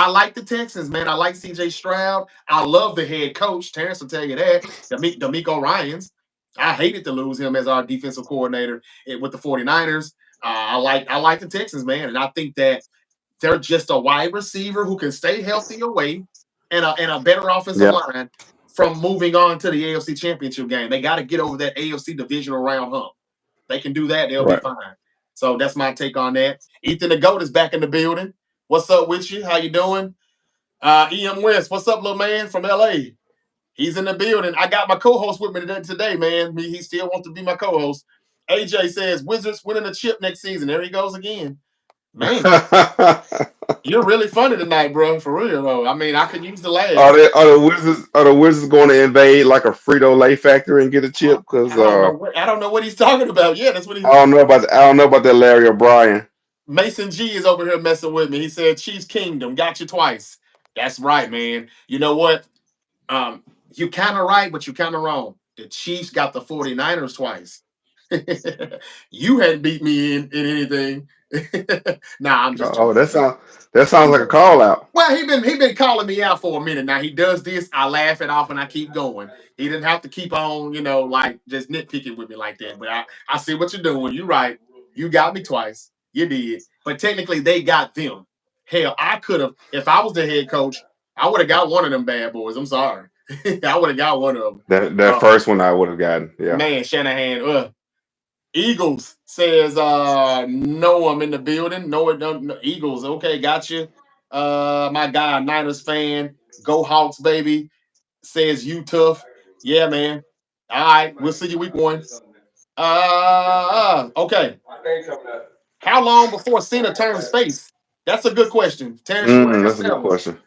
like the Texans, man. I like CJ Stroud. I love the head coach. Terrence will tell you that. D'Amico Ryans. I hated to lose him as our defensive coordinator with the 49ers. I like the Texans, man. And I think that they're just a wide receiver who can stay healthy away and a better offensive Yep. line from moving on to the AFC Championship game. They got to get over that AFC divisional round hump. They can do that, they'll be Right. fine. So that's my take on that. Ethan the GOAT is back in the building. What's up with you? How you doing? EM West, what's up, little man from LA? He's in the building. I got my co-host with me today, man. He still wants to be my co-host. AJ says Wizards winning the chip next season. There he goes again. Man, you're really funny tonight, bro. For real, though. I mean, I could use the laugh. Are the Wizards going to invade like a Frito-Lay factory and get a chip? Because I don't know what he's talking about. Yeah, that's what he's. I don't know about that Larry O'Brien. Mason G is over here messing with me. He said Chiefs Kingdom got you twice. That's right, man. You know what? You kind of right, but you kind of wrong. The Chiefs got the 49ers twice. You hadn't beat me in anything. Nah, I'm just Oh, that sounds like a call out. well, he been calling me out for a minute now. He does this, I laugh it off and I keep going. He didn't have to keep on, like just nitpicking with me like that. But I see what you're doing. You're right. You got me twice. You did. But technically they got them. Hell, I could have, if I was the head coach, I would have got one of them bad boys. I'm sorry. I would have got one of them. That first one I would have gotten. Yeah. Man, Shanahan, Eagles says no, I'm in the building. No, Eagles. Okay, got you. My guy, Niners fan, go Hawks, baby. Says you tough. Yeah, man. All right, we'll see you week 1. Okay. How long before Cena turns face? That's a good question. Terrence, you want to That's answer a that good one? question.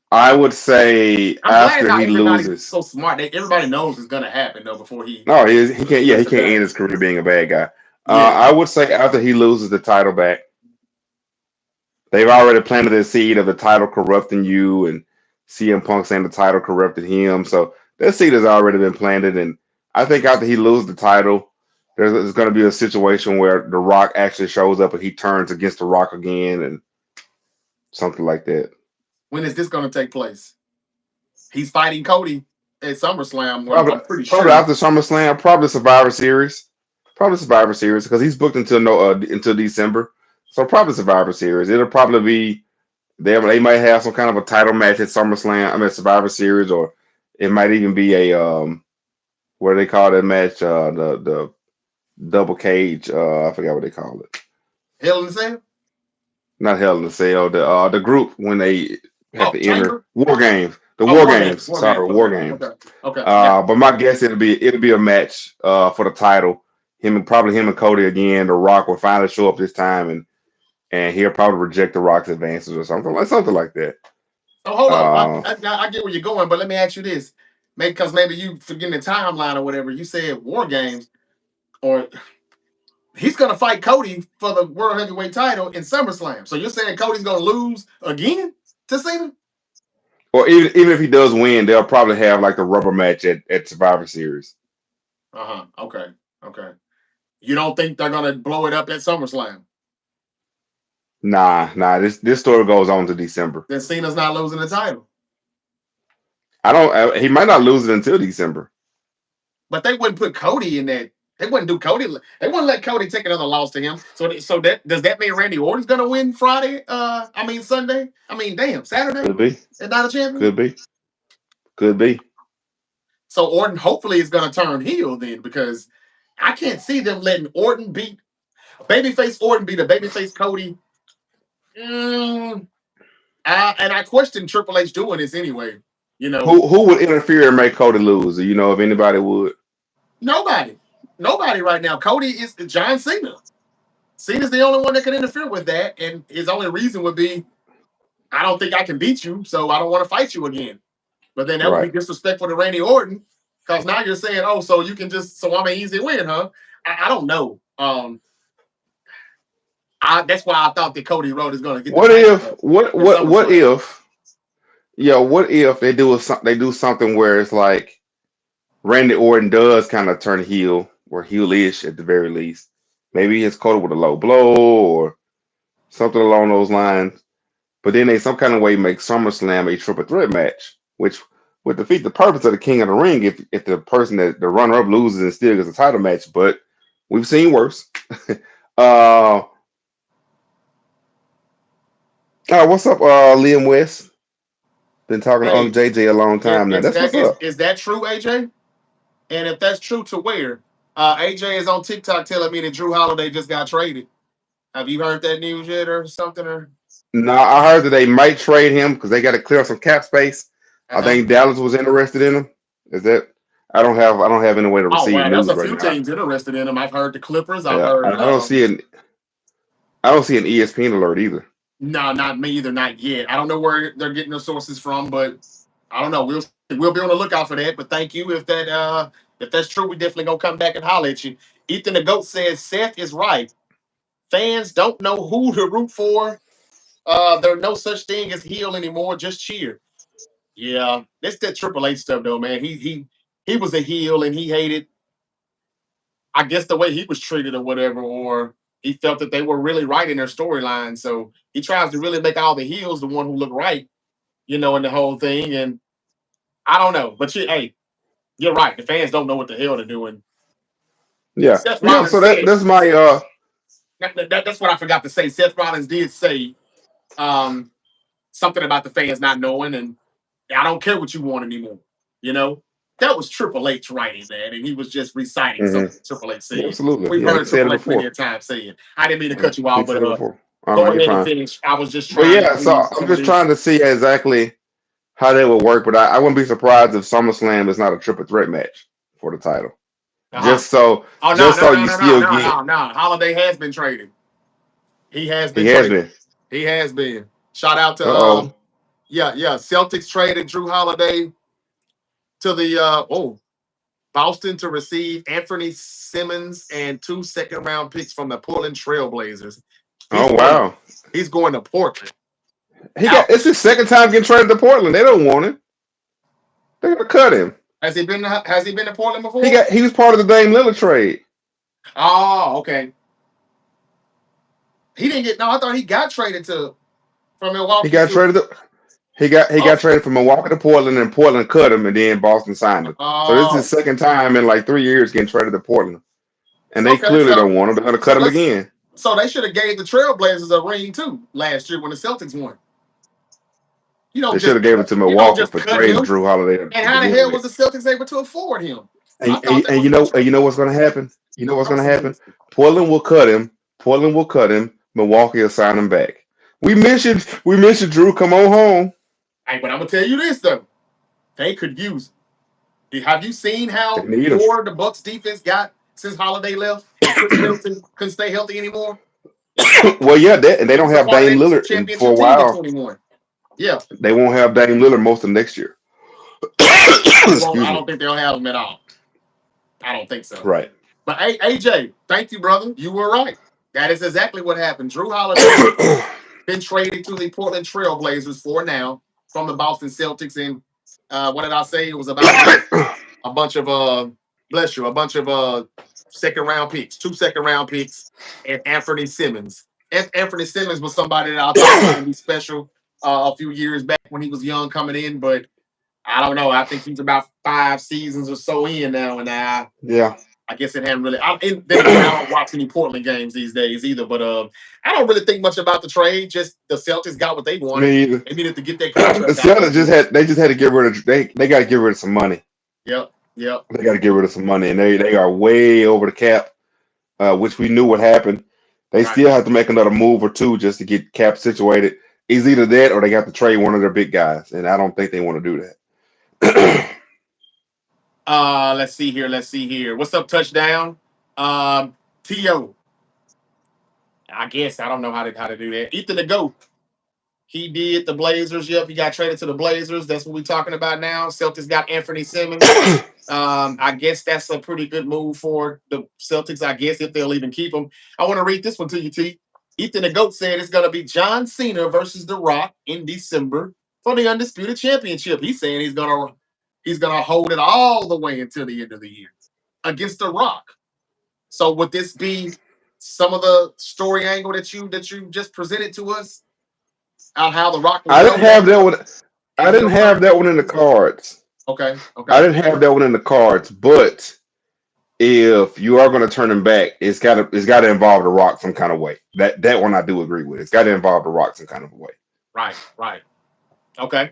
I would say I'm glad after not he everybody's loses. so smart. Everybody knows it's gonna happen though before he. No, he can't. Yeah, he gets it can't done. end his career being a bad guy. Yeah. I would say after he loses the title back. They've already planted the seed of the title corrupting you, and CM Punk saying the title corrupted him. So that seed has already been planted, and I think after he loses the title, there's going to be a situation where The Rock actually shows up and he turns against The Rock again, and something like that. When is this gonna take place? He's fighting Cody at SummerSlam. I'm pretty Probably sure. after SummerSlam, probably Survivor Series, because he's booked until December. So probably Survivor Series. It'll probably be they might have some kind of a title match at SummerSlam. I mean Survivor Series, or it might even be a what do they call that match? The double cage. I forgot what they call it. Hell in the Cell? Not Hell in a Cell. The group when they have to enter Chamber? War Games. War Games. Sorry, War Games. Okay. Yeah. But my guess it'll be a match for the title. Him and Cody again. The Rock will finally show up this time, and he'll probably reject the Rock's advances or something like that. So hold up. I get where you're going, but let me ask you this. Maybe you forgetting the timeline or whatever. You said War Games, or he's gonna fight Cody for the World Heavyweight title in SummerSlam. So you're saying Cody's gonna lose again to Cena? Or even if he does win, they'll probably have like the rubber match at Survivor Series. Okay. You don't think they're gonna blow it up at SummerSlam? Nah. This story goes on to December. Then Cena's not losing the title. I don't. He might not lose it until December. But they wouldn't put Cody in that. They wouldn't do Cody. They wouldn't let Cody take another loss to him. So that does that mean Randy Orton's gonna win Friday? Sunday. Damn, Saturday. Could be. And not a champion. Could be. So Orton hopefully is gonna turn heel then, because I can't see them letting Orton beat babyface Orton beat a babyface Cody. And I question Triple H doing this anyway. Who would interfere and make Cody lose? Do you know if anybody would? Nobody right now. Cody is John Cena. Cena's the only one that can interfere with that, and his only reason would be, I don't think I can beat you, so I don't want to fight you again. But then that would be disrespectful to Randy Orton, because now you're saying, oh, so you can so I'm an easy win, huh? I don't know. That's why I thought that Cody Rhodes is going to get. What if they do something where it's like Randy Orton does kind of turn heel or heel-ish at the very least. Maybe he hits Cody with a low blow or something along those lines. But then they some kind of way make SummerSlam a triple threat match, which would defeat the purpose of the King of the Ring if the person that the runner up loses and still gets a title match. But we've seen worse. uh, what's up, Liam West? Been talking to Hey, Unc JJ a long time now. is That's that what's up. is that true, AJ? And if that's true, to where? AJ is on TikTok telling me that Drew Holiday just got traded. Have you heard that news yet, or something? Or No, I heard that they might trade him because they got to clear some cap space. I uh-huh. think Dallas was interested in him. Is that? I don't have any way to Oh receive wow, there's news a right few now. teams interested in him. I've heard the Clippers. I've Yeah, heard I don't see an ESPN alert either. no, not me either, not yet. I don't know where they're getting their sources from, but I don't know. We'll be on the lookout for that. But thank you. If that's true, we definitely gonna come back and holler at you. Ethan the Goat says Seth is right. Fans don't know who to root for. There's no such thing as heel anymore. Just cheer. Yeah, that's that Triple H stuff though, man. He was a heel and he hated, I guess, the way he was treated or whatever, or he felt that they were really right in their storyline. So he tries to really make all the heels the one who look right, in the whole thing. And I don't know, but hey, you're right. The fans don't know what the hell they're doing. Yeah, Seth yeah. Rollins So that said that's my that's what I forgot to say. Seth Rollins did say um, something about the fans not knowing, and I don't care what you want anymore. You know, that was Triple H writing that, and he was just reciting mhm, something Triple H said. absolutely. We've Yeah, he heard said it Triple H plenty before. of times say it. I didn't mean to Yeah, cut you he off, but said it before. Oh no, go you're ahead and fine. finish. I was just But trying to yeah, so read I'm some of just trying this. to see exactly how that would work. But I wouldn't be surprised if SummerSlam is not a triple threat match for the title. Uh-huh. Just so, Oh no, just no, so no, you no, no, still no, get. no, no. Holiday has been traded. He has He been has traded. been. He has been. Shout out to Uh yeah. Celtics traded Drew Holiday to the Boston to receive Anthony Simmons and 2 second-round picks from the Portland Trailblazers. He's oh. going to Wow. he's going to Portland. It's Ouch. his second time getting traded to Portland. They don't want him. They're gonna cut him. Has he been to Portland He before? got he was part of the Dame Lillard trade. Oh, okay. He didn't get no, I thought he got traded to from He Milwaukee got to traded. He got Boston. traded from Milwaukee to Portland, and Portland cut him, and then Boston signed him. So this is his Oh, second time in like 3 years getting traded to Portland, and they okay. clearly So don't want him. They're gonna so cut him let's again. so they should have gave the Trailblazers a ring too last year when the Celtics won. You don't They should just have gave it cut to you don't Milwaukee just for cut trading him. Drew Holiday And to how the begin hell with. was the Celtics able to afford him? I And, thought that and was you know and you know what's gonna happen. You know what's gonna happen. nonsense. Portland will cut him. Portland will cut him. Milwaukee will sign him back. We miss you. We miss you, Drew. Come on home. Hey, but I'm gonna tell you this though, they could use it. Have you seen They how need him. poor the Bucks defense got since Holiday left and Chris Middleton couldn't stay healthy anymore? Well, yeah, and they He don't was a have part of Dame that Lillard for championship a team in while. 21. Yeah, They won't have Dame Lillard most of next year. they won't. Excuse I me. don't think they'll have him at all. I don't think so. Right. But hey, AJ, thank you, brother. You were right. That is exactly what happened. Drew Holiday has been traded to the Portland Trailblazers for now from the Boston Celtics. And what did I say? It was about a bunch of bless you, a bunch of second round picks, 2 second-round picks, and Anthony Simmons. Anthony Simmons was somebody that I thought was going to be special a few years back when he was young coming in, but I don't know. I think he's about 5 seasons or so in now, and Yeah. I guess it hadn't really. Then again, I don't watch any Portland games these days either. But I don't really think much about the trade. Just the Celtics got what they wanted. Me either. They needed to get their The contract out of Celtics the way. just had to get rid of they got to get rid of some money. Yep, yep. They got to get rid of some money, and they are way over the cap, which we knew would happen. They Right. still have to make another move or two just to get cap situated. It's either that or they got to trade one of their big guys, and I don't think they want to do that. Let's see here. Let's see here. What's up, touchdown? To I guess I don't know how to do that. Ethan the Goat. He did the Blazers. Yep, he got traded to the Blazers. That's what we're talking about now. Celtics got Anthony Simmons. I guess that's a pretty good move for the Celtics, I guess, if they'll even keep him. I want to read this one to you, T. Ethan the Goat said it's going to be John Cena versus The Rock in December for the Undisputed Championship. He's saying he's gonna hold it all the way until the end of the year against The Rock. So would this be some of the story angle that you just presented to us on how The Rock would I didn't come back have that one. and I didn't he'll have turn that one things in the into cards. okay, I okay, didn't have that one in the cards. But if you are going to turn him back, it's got to involve The Rock some kind of way. That one I do agree with. It's got to involve The Rock some kind of a way. right, okay.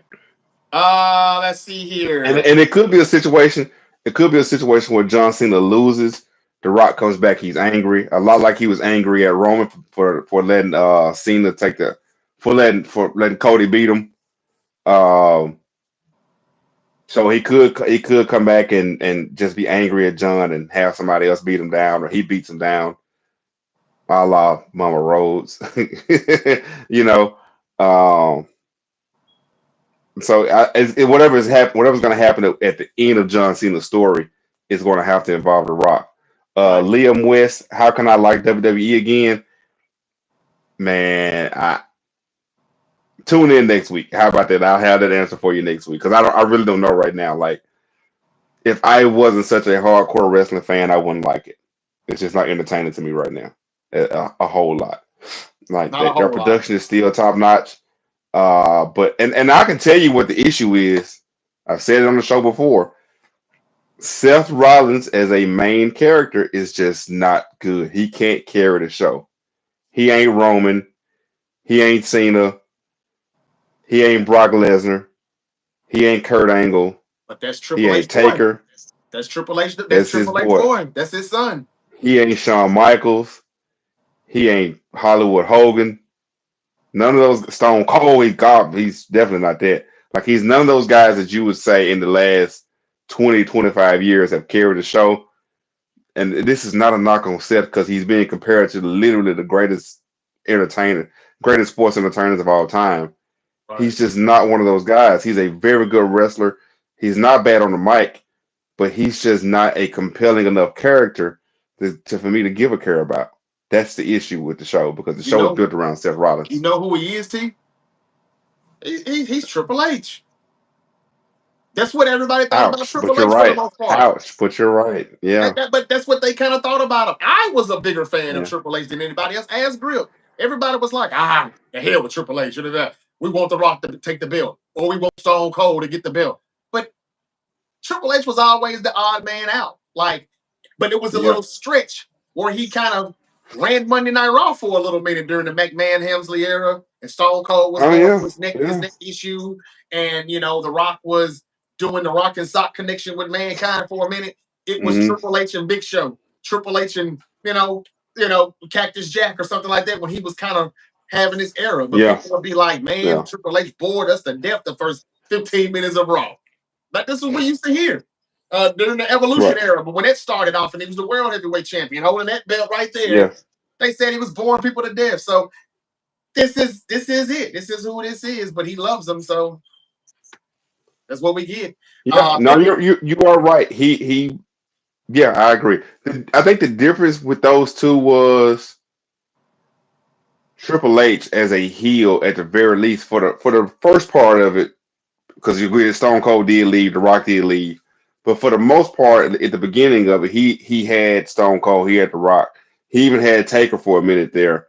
Let's see And here. and it could be a situation. It could be a situation where John Cena loses. The Rock comes back. He's angry, a lot like he was angry at Roman for letting Cena take the for letting Cody beat him. Um, so he could come back and just be angry at John and have somebody else beat him down, or he beats him down, a la Mama Rhodes. you know. Um, whatever's going to happen at the end of John Cena's story is going to have to involve The Rock. Right. Liam West, how can I like WWE again? Man, tune in next week. How about that? I'll have that answer for you next week because I really don't know right now. Like, if I wasn't such a hardcore wrestling fan, I wouldn't like it. It's just not entertaining to me right now, a whole lot. Like Not a their whole lot. production is still top notch. But I can tell you what the issue is. I've said it on the show before. Seth Rollins as a main character is just not good. He can't carry the show. He ain't Roman. He ain't Cena. He ain't Brock Lesnar. He ain't Kurt Angle. But that's He Triple H ain't boy. Taker. That's Triple H. That's That's his Triple H boy. boy. That's his son. He ain't Shawn Michaels. He ain't Hollywood Hogan. None of those Stone Cold. He's definitely not that. Like, he's none of those guys that you would say in the last 20, 25 years have carried the show. And this is not a knock on Seth because he's being compared to literally the greatest entertainer, greatest sports entertainers of all time. Right. He's just not one of those guys. He's a very good wrestler. He's not bad on the mic, but he's just not a compelling enough character for me to give a care about. That's the issue with the show because the You show is know. built around Seth You Rollins. know who he is, T? He's Triple H. That's what everybody thought about Ouch, but Triple you're H for the right. most part. Ouch, but you're right. Yeah, But that's what they kind of thought about him. I was a bigger fan of yeah. Triple H than anybody else. As Grip, everybody was like, the hell with Triple H. We want The Rock to take the belt, or we want Stone Cold to get the belt. But Triple H was always the odd man out. Like, but it was a Yeah. little stretch where he kind of ran Monday Night Raw for a little minute during the McMahon Helmsley era, and Stone Cold was Oh going through yeah. his Yeah. neck issue, and The Rock was doing the Rock and Sock connection with Mankind for a minute. It was Hmm. Triple H and Big Show, Triple H and Cactus Jack or something like that when he was kind of having this era. But Yeah. people would be like, "Man, Yeah. Triple H bored us to death the first 15 minutes of Raw." Like, this is what we used to hear during the Evolution Right. era. But when it started off and he was the world heavyweight champion, holding that belt right there, Yeah. they said he was boring people to death. So this is it. This is who this is. But he loves them, so that's what we get. Yeah. No, you are right. He. Yeah, I agree. I think the difference with those two was Triple H as a heel at the very least for the first part of it, because you agree that Stone Cold did leave, The Rock did leave, but for the most part at the beginning of it, he had Stone Cold, he had The Rock, he even had Taker for a minute there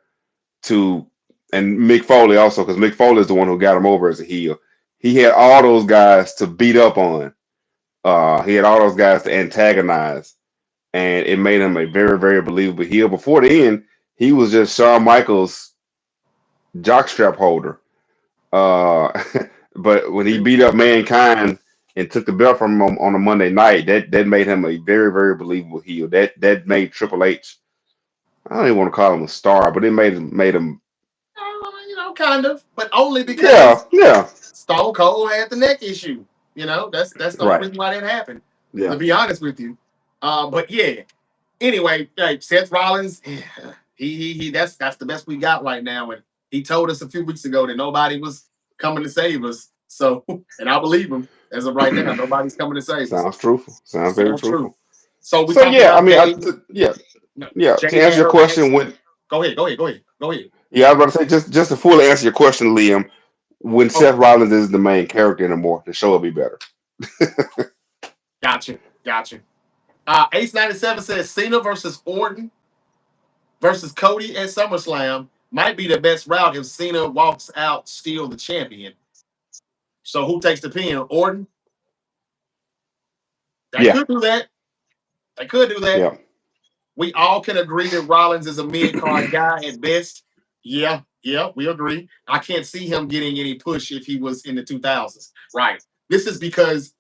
to, and Mick Foley also, because Mick Foley is the one who got him over as a heel. He had all those guys to beat up on. He had all those guys to antagonize, and it made him a very, very believable heel. Before the end, he was just Shawn Michaels' jockstrap holder. Uh, but when he beat up Mankind and took the belt from him on a Monday night, that made him a very, very believable heel. That made Triple H. I don't even want to call him a star, but it made him. Kind of, but only Yeah, because yeah, Stone Cold had the neck issue. That's the only right. reason why that happened. To Yeah, be honest with you, but yeah. Anyway, Seth Rollins, he that's the best we got right now, and he told us a few weeks ago that nobody was coming to save us. So, and I believe him as of right now, nobody's coming to save us. sounds truthful. Sounds very Sounds true. truthful. So we So talked yeah, I about mean, Jay. yeah, No, yeah. To Jay answer your had question, Lance. when Go ahead. Go ahead. Go ahead. Go ahead. yeah, I was about to say just to fully answer your question, Liam, when Seth Oh, Rollins is the main character anymore, the show will be better. Gotcha. Ace 97 says Cena versus Orton versus Cody at SummerSlam might be the best route if Cena walks out still the champion. So who takes the pin? Orton? They Yeah, could do that. They could do that. yeah, We all can agree that Rollins is a mid-card guy at best. Yeah, we agree. I can't see him getting any push if he was in the 2000s. Right. This is because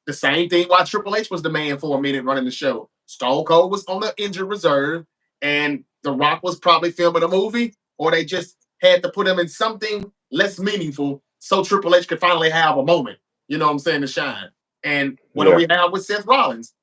the same thing why Triple H was the man for a minute running the show. Stone Cold was on the injured reserve, and The Rock was probably filming a movie, or they just had to put him in something less meaningful so Triple H could finally have a moment, you know what I'm saying, to shine. And what do yeah. we have with Seth Rollins?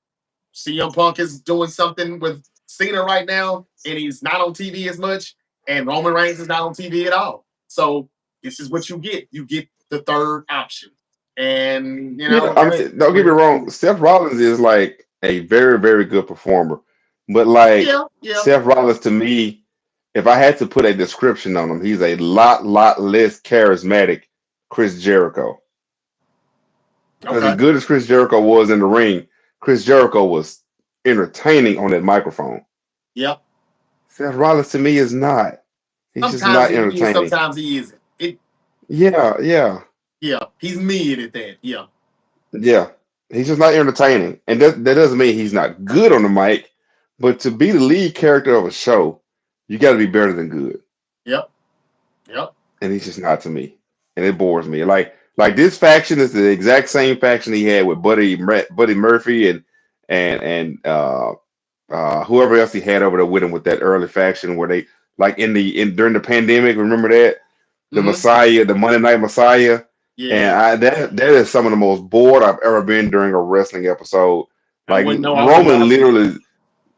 CM Punk is doing something with Cena right now, and he's not on TV as much, and Roman Reigns is not on TV at all. So this is what you get. You get the third option. And you Yeah, know, I that's mean, don't get me what it wrong. is. Seth Rollins is like a very, very good performer, but like Yeah. Seth Rollins to me, if I had to put a description on him, he's a lot less charismatic Chris Jericho. Because as Okay. good as Chris Jericho was in the ring, Chris Jericho was entertaining on that microphone. Yep. Seth Rollins to me is not. He's just Sometimes not he is, entertaining. sometimes he isn't. Yeah. Yeah, he's mid at that. Yeah. Yeah, he's just not entertaining, and that doesn't mean he's not good on the mic. But to be the lead character of a show, you got to be better than good, Yep. Yep. and he's just not to me, and it bores me. Like this faction is the exact same faction he had with Buddy Murphy and whoever else he had over there with him with that early faction where they like in during the pandemic. Remember that the Mm-hmm. Messiah, the Monday Night Messiah. And Yeah. that is some of the most bored I've ever been during a wrestling episode. I Like wouldn't know. I was Roman watching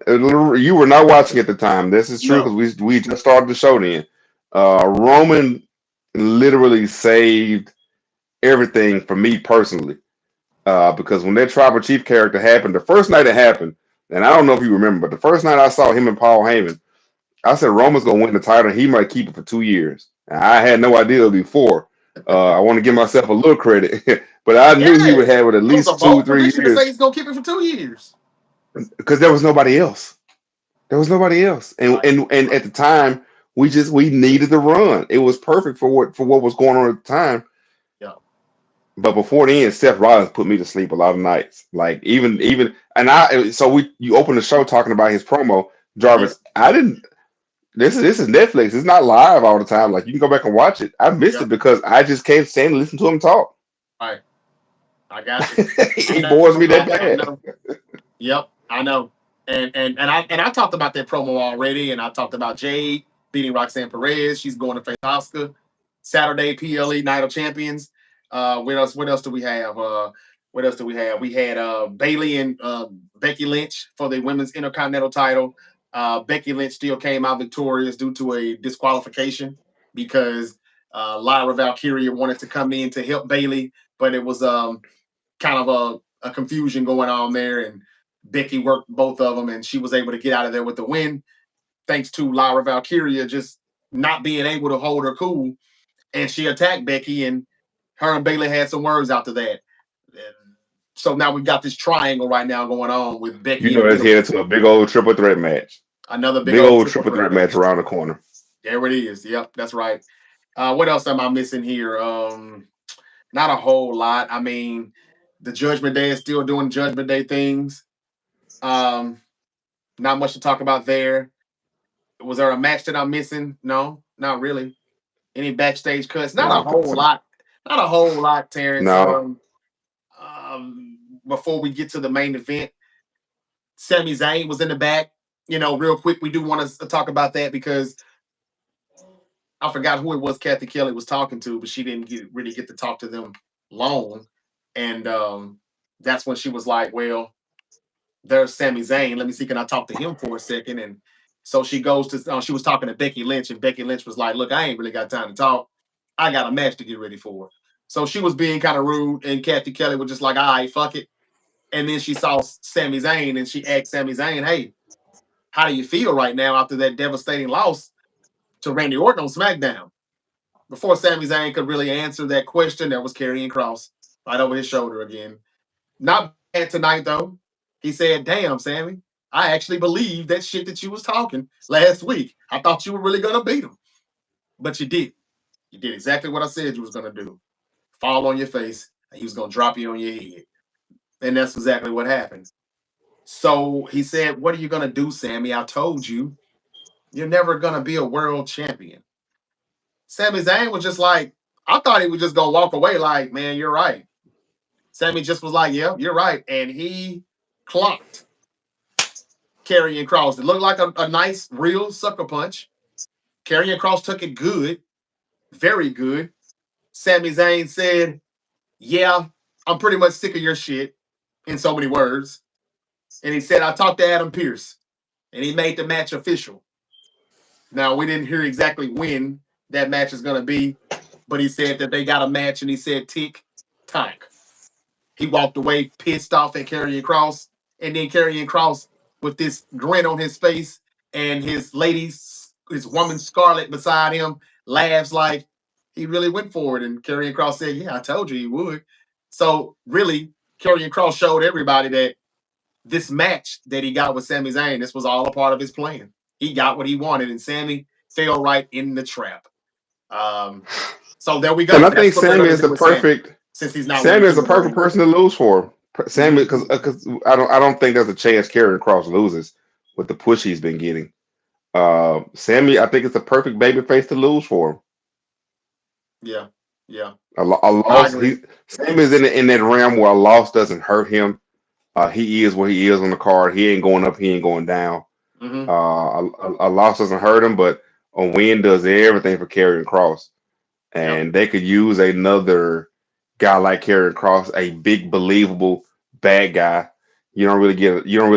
it. literally, you were not watching at the time. This is true No. because we just started the show then. Roman literally saved everything for me personally. Because when that tribal chief character happened, the first night it happened, and I don't know if you remember, but the first night I saw him and Paul Heyman, I said Roman's gonna win the title. He might keep it for 2 years. And I had no idea before. I want to give myself a little credit, but I knew he Yeah. would have it at That was a least two, bold 3 prediction to say years he's gonna keep it for 2 years. because there was nobody else. There was nobody else, and Right. at the time we needed the run. It was perfect for what was going on at the time. Yeah. But before then, Seth Rollins put me to sleep a lot of nights. Like even and I so we you open the show talking about his promo, Yeah. Jarvis. I didn't. This is Netflix. It's not live all the time. Like you can go back and watch it. I missed Yeah. it because I just can't stand to listen to him talk. Right. I got you. I He know. bores me that I bad. know. Yep, I know. And I talked about that promo already, and I talked about Jade beating Roxanne Perez. She's going to face Oscar Saturday PLE Night of Champions. What else? What else do we have? What else do we have? We had Bailey and Becky Lynch for the women's Intercontinental title. Becky Lynch still came out victorious due to a disqualification because Lyra Valkyria wanted to come in to help Bailey, but it was kind of a confusion going on there, and Becky worked both of them, and she was able to get out of there with the win, thanks to Lyra Valkyria just not being able to hold her cool, and she attacked Becky, and her and Bailey had some words after that. And so now we've got this triangle right now going on with You Becky in know, the it's middle. headed to a big old triple threat match. Another big Big old old triple triple threat threat match match. around the corner. There it is. Yep, that's right. What else am I missing here? Not a whole lot. I mean, the Judgment Day is still doing Judgment Day things. Um, Not much to talk about there. Was there a match that I'm missing? No, not really. Any backstage cuts? I Not a don't think whole so. lot. Not a whole lot, Terrence. No, Before we get to the main event, Sami Zayn was in the back. Real quick, we do want to talk about that because I forgot who it was Kathy Kelly was talking to, but she didn't really get to talk to them long. And that's when she was like, well, there's Sami Zayn. Let me see, can I talk to him for a second? And so she goes to, she was talking to Becky Lynch, and Becky Lynch was like, look, I ain't really got time to talk. I got a match to get ready for. So she was being kind of rude, and Kathy Kelly was just like, all right, fuck it. And then she saw Sami Zayn, and she asked Sami Zayn, hey, how do you feel right now after that devastating loss to Randy Orton on SmackDown? Before Sami Zayn could really answer that question, there was Karrion Kross right over his shoulder again. Not bad tonight though. He said, "Damn, Sammy, I actually believe that shit that you was talking last week. I thought you were really gonna beat him, but you did. You did exactly what I said you was gonna do. Fall on your face, and he was gonna drop you on your head, and that's exactly what happened." So he said, "What are you gonna do, Sammy? I told you, you're never gonna be a world champion." Sami Zayn was just like, I thought he was just gonna walk away, like, man, you're right. Sammy just was like, yeah, you're right, and he clocked Karrion Kross. It looked like a nice, real sucker punch. Karrion Kross took it good, very good. Sami Zayn said, "Yeah, I'm pretty much sick of your shit," in so many words. And he said, "I talked to Adam Pearce, and he made the match official." Now, we didn't hear exactly when that match is going to be, but he said that they got a match, and he said, tick, tock. He walked away pissed off at Karrion Kross, and then Karrion Kross, with this grin on his face, and his woman Scarlett beside him, laughs like he really went for it. And Karrion Kross said, "Yeah, I told you he would." So really, Karrion Kross showed everybody that this match that he got with Sami Zayn, this was all a part of his plan. He got what he wanted, and Sami fell right in the trap. Um, so there we And go. I think That's what they're Sammy going to is do the with Sami, perfect since he's not winning Sammy is the King of the perfect Ring. person to lose for. Sammy, because Mhm. I don't think there's a chance Karrion Kross loses with the push he's been getting. Sammy, I think it's the perfect baby face to lose for him. Yeah, yeah, A I loss, agree. Sammy is in that realm where a loss doesn't hurt him. He is where he is on the card. He ain't going up. He ain't going down. Hmm. A loss doesn't hurt him, but a win does everything for Karrion Kross. Yep. And they could use another guy like Karrion Kross, a big, believable bad guy. You don't really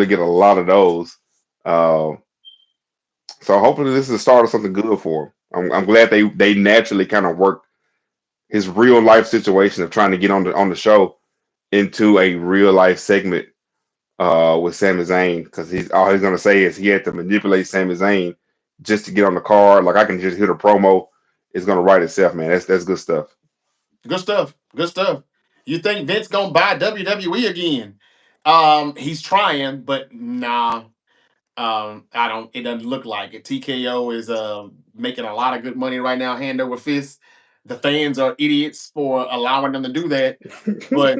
get a lot of those. Uh, so hopefully this is the start of something good for him. I'm glad they naturally kind of worked his real life situation of trying to get on the show into a real life segment with Sami Zayn, because he's all he's gonna say is he had to manipulate Sami Zayn just to get on the card. Like I can just hear the promo. It's gonna write itself, man. That's good stuff. Good stuff. Good stuff. You think Vince gonna buy WWE again? He's trying, but nah. I don't. It doesn't look like it. TKO is making a lot of good money right now, hand over fist. The fans are idiots for allowing them to do that. But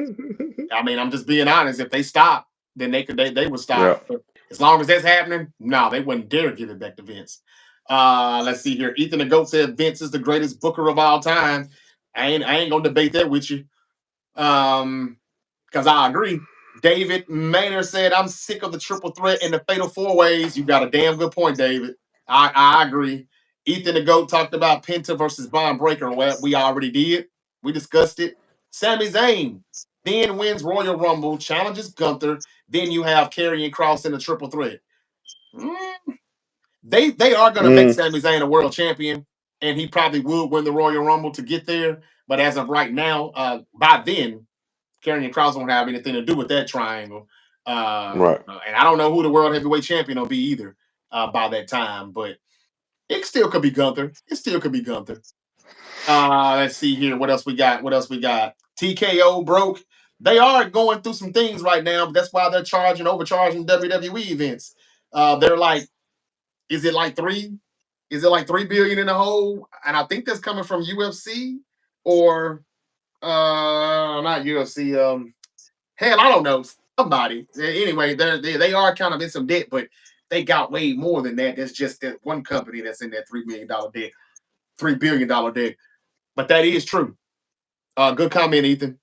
I mean, I'm just being honest. If they stop, then they would stop. Yeah. But as long as that's happening, no, they wouldn't dare give it back to Vince. Let's see here. Ethan the Goat said Vince is the greatest booker of all time. I ain't gonna debate that with you. Because I agree. David Maynard said, "I'm sick of the triple threat and the fatal four ways." You got a damn good point, David. I agree. Ethan the Goat talked about Penta versus Bond Breaker. Well, we already did. We discussed it. Sami Zayn then wins Royal Rumble, challenges Gunther. Then you have Karrion Kross in the triple threat. Mm, they are going to make Mm, Sami Zayn a world champion, and he probably would win the Royal Rumble to get there. But as of right now, by then, Karrion Kross won't have anything to do with that triangle. right. And I don't know who the world heavyweight champion will be either by that time, but it still could be Gunther. It still could be Gunther. Let's see here. What else we got? What else we got? TKO broke. They are going through some things right now, but that's why they're overcharging WWE events. They're like, is it like three? Is it like 3 billion in the hole? And I think that's coming from UFC or not UFC. Hell, I don't know. Somebody. Anyway, they are kind of in some debt, but they got way more than that. There's just that one company that's in that $3 million debt, $3 billion debt. But that is true. Good comment, Ethan.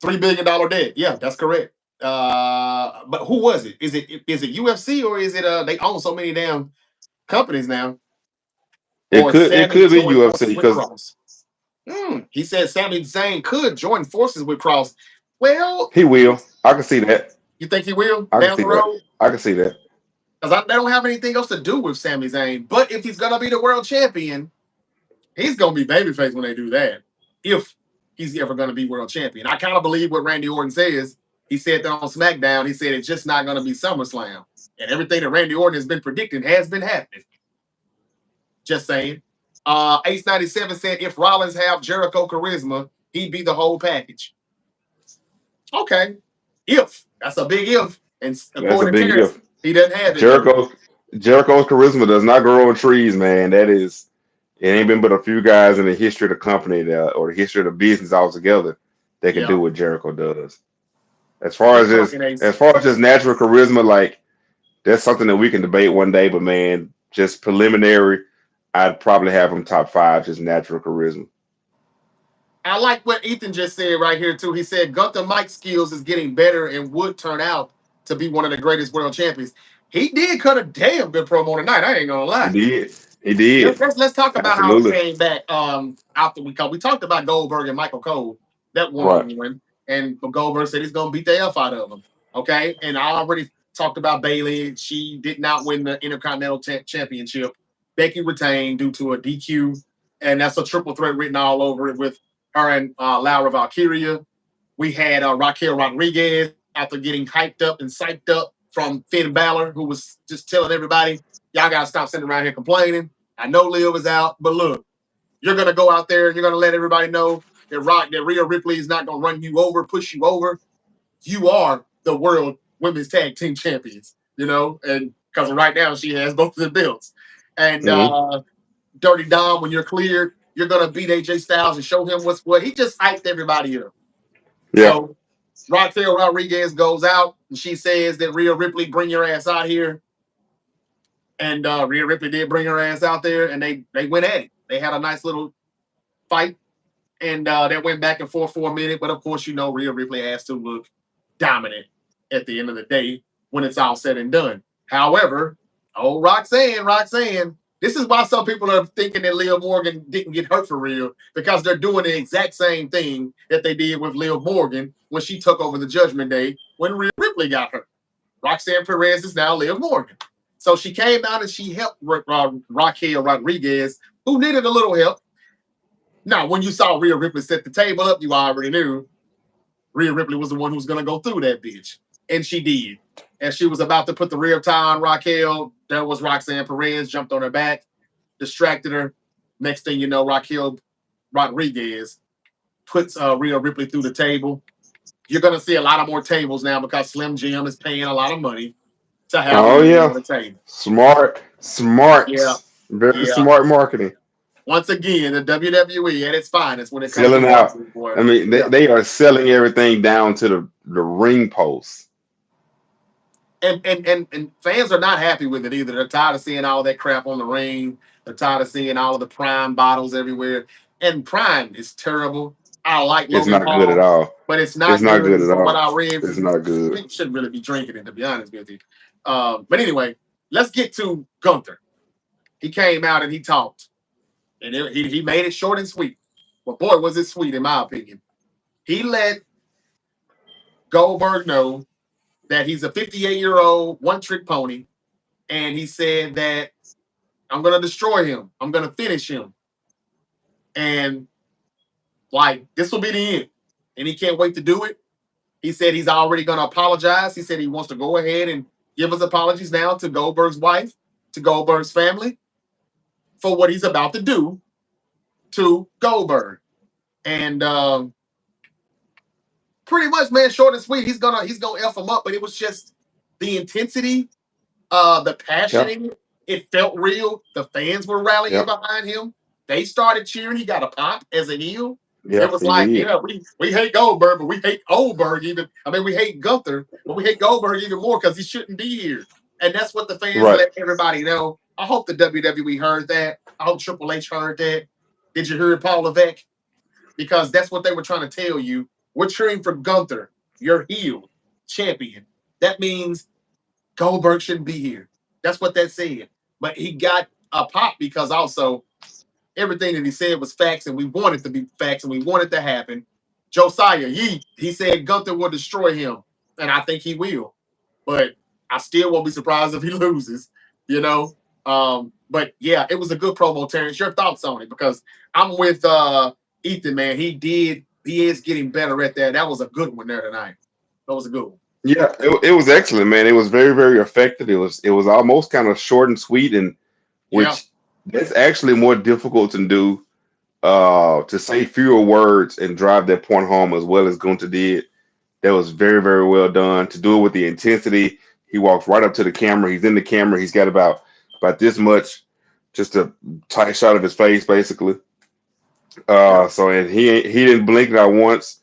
$3 billion debt. Yeah, that's correct. But who was it? Is it UFC or is it they own so many damn companies now? It Or could it Sammy could be join UFC forces with because Cross? He said Sami Zayn could join forces with Cross. Well, he will. I can see that. you think he will I can down see the that. road? I can see that. Because they don't have anything else to do with Sami Zayn. But if he's gonna be the world champion, he's gonna be babyface when they do that. If he's ever gonna be world champion, I kind of believe what Randy Orton says. He said that on SmackDown. He said it's just not gonna be SummerSlam, and everything that Randy Orton has been predicting has been happening. Just saying. Ace 97 said if Rollins have Jericho charisma, he'd be the whole package. Okay. If. That's a big if. And That's a according to big Terrence, if. he doesn't have it though. Jericho's charisma does not grow on trees, man. That is, it ain't been but a few guys in the history of the company or the history of the business altogether that can Yeah. do what Jericho does. As far Keep as talking, Ace. just natural charisma, like that's something that we can debate one day. But man, just preliminary, I'd probably have him top five, just natural charisma. I like what Ethan just said right here too. He said Gunther Mike's skills is getting better and would turn out to be one of the greatest world champions. He did cut a damn good promo tonight. I ain't gonna He lie. did. He did. Let's talk about how he Absolutely. came back after we talked about Goldberg and Michael Cole that one Right. on one, and Goldberg said he's gonna beat the F out of him. Okay, and I already talked about Bayley. She did not win the Intercontinental Championship. Becky retained due to a DQ, and that's a triple threat written all over it with her and Laura Valkyria. We had Raquel Rodriguez after getting hyped up and psyched up from Finn Balor, who was just telling everybody, y'all got to stop sitting around here complaining. I know Liv is out, but look, you're going to go out there and you're going to let everybody know that Rhea Ripley is not going to run you over, push you over. You are the world women's tag team champions, and because right now she has both of the belts. And Mm-hmm. Dirty Dom, when you're cleared, you're going to beat AJ Styles and show him what's what. He just hyped everybody up. Yeah. So Raquel Rodriguez goes out and she says that Rhea Ripley, bring your ass out here. And Rhea Ripley did bring her ass out there, and they went at it. They had a nice little fight, and that went back and forth for a minute. But of course, Rhea Ripley has to look dominant at the end of the day when it's all said and done. However, Roxanne, this is why some people are thinking that Liv Morgan didn't get hurt for real, because they're doing the exact same thing that they did with Liv Morgan when she took over the Judgment Day when Rhea Ripley got hurt. Roxanne Perez is now Liv Morgan. So she came out and she helped Raquel Rodriguez, who needed a little help. Now, when you saw Rhea Ripley set the table up, you already knew Rhea Ripley was the one who was going to go through that bitch. And she did. And she was about to put the rear tie on Raquel. There was Roxanne Perez, jumped on her back, distracted her. Next thing you know, Raquel Rodriguez puts Rhea Ripley through the table. You're going to see a lot of more tables now because Slim Jim is paying a lot of money to have Oh Rhea yeah. on the table. Smart. Yeah, Very yeah. smart marketing. Once again, the WWE at its finest when it comes to Selling out. marketing, boy. I mean, Yeah. they are selling everything down to the ring post. And fans are not happy with it either. They're tired of seeing all that crap on the ring. They're tired of seeing all of the Prime bottles everywhere. And Prime is terrible. I like It's Logan not good at Paul, all. but it's It's not not good. good And at from what all. I read, It's not good. people shouldn't really be drinking it, to be honest with you. But anyway, let's get to Gunther. He came out and he talked. And he made it short and sweet. But boy, was it sweet, in my opinion. He let Goldberg know that he's a 58-year-old one-trick pony. And he said that I'm going to destroy him. I'm going to finish him. And like, this will be the end. And he can't wait to do it. He said he's already going to apologize. He said he wants to go ahead and give his apologies now to Goldberg's wife, to Goldberg's family, for what he's about to do to Goldberg. And pretty much, man, short and sweet, he's gonna F him up. But it was just the intensity, the passion Yep. in it. It felt real. The fans were rallying Yep. behind him. They started cheering. He got a pop as a heel. It Yep. was He like, did. yeah, we hate Goldberg, but we hate Goldberg even. I mean, we hate Gunther, but we hate Goldberg even more because he shouldn't be here. And that's what the fans Right. let everybody know. I hope the WWE heard that. I hope Triple H heard that. Did you hear Paul Levesque? Because that's what they were trying to tell you. We're cheering for Gunther, your heel champion. That means Goldberg shouldn't be here. That's what that said. But he got a pop because also everything that he said was facts, and we want it to be facts, and we want it to happen. Josiah, he said Gunther will destroy him, and I think he will. But I still won't be surprised if he loses, you know. But yeah, it was a good promo, Terrence. Your thoughts on it? Because I'm with Ethan, man. He is getting better at that. That was a good one there tonight. That was a good one. Yeah. It was excellent, man. It was very, very effective. It was almost kind of short and sweet, and Yeah. which that's actually more difficult to do. To say fewer words and drive that point home as well as Gunther did. That was very, very well done. To do it with the intensity, he walks right up to the camera. He's in the camera. He's got about this much, just a tight shot of his face, basically. Yeah. So and he didn't blink not once.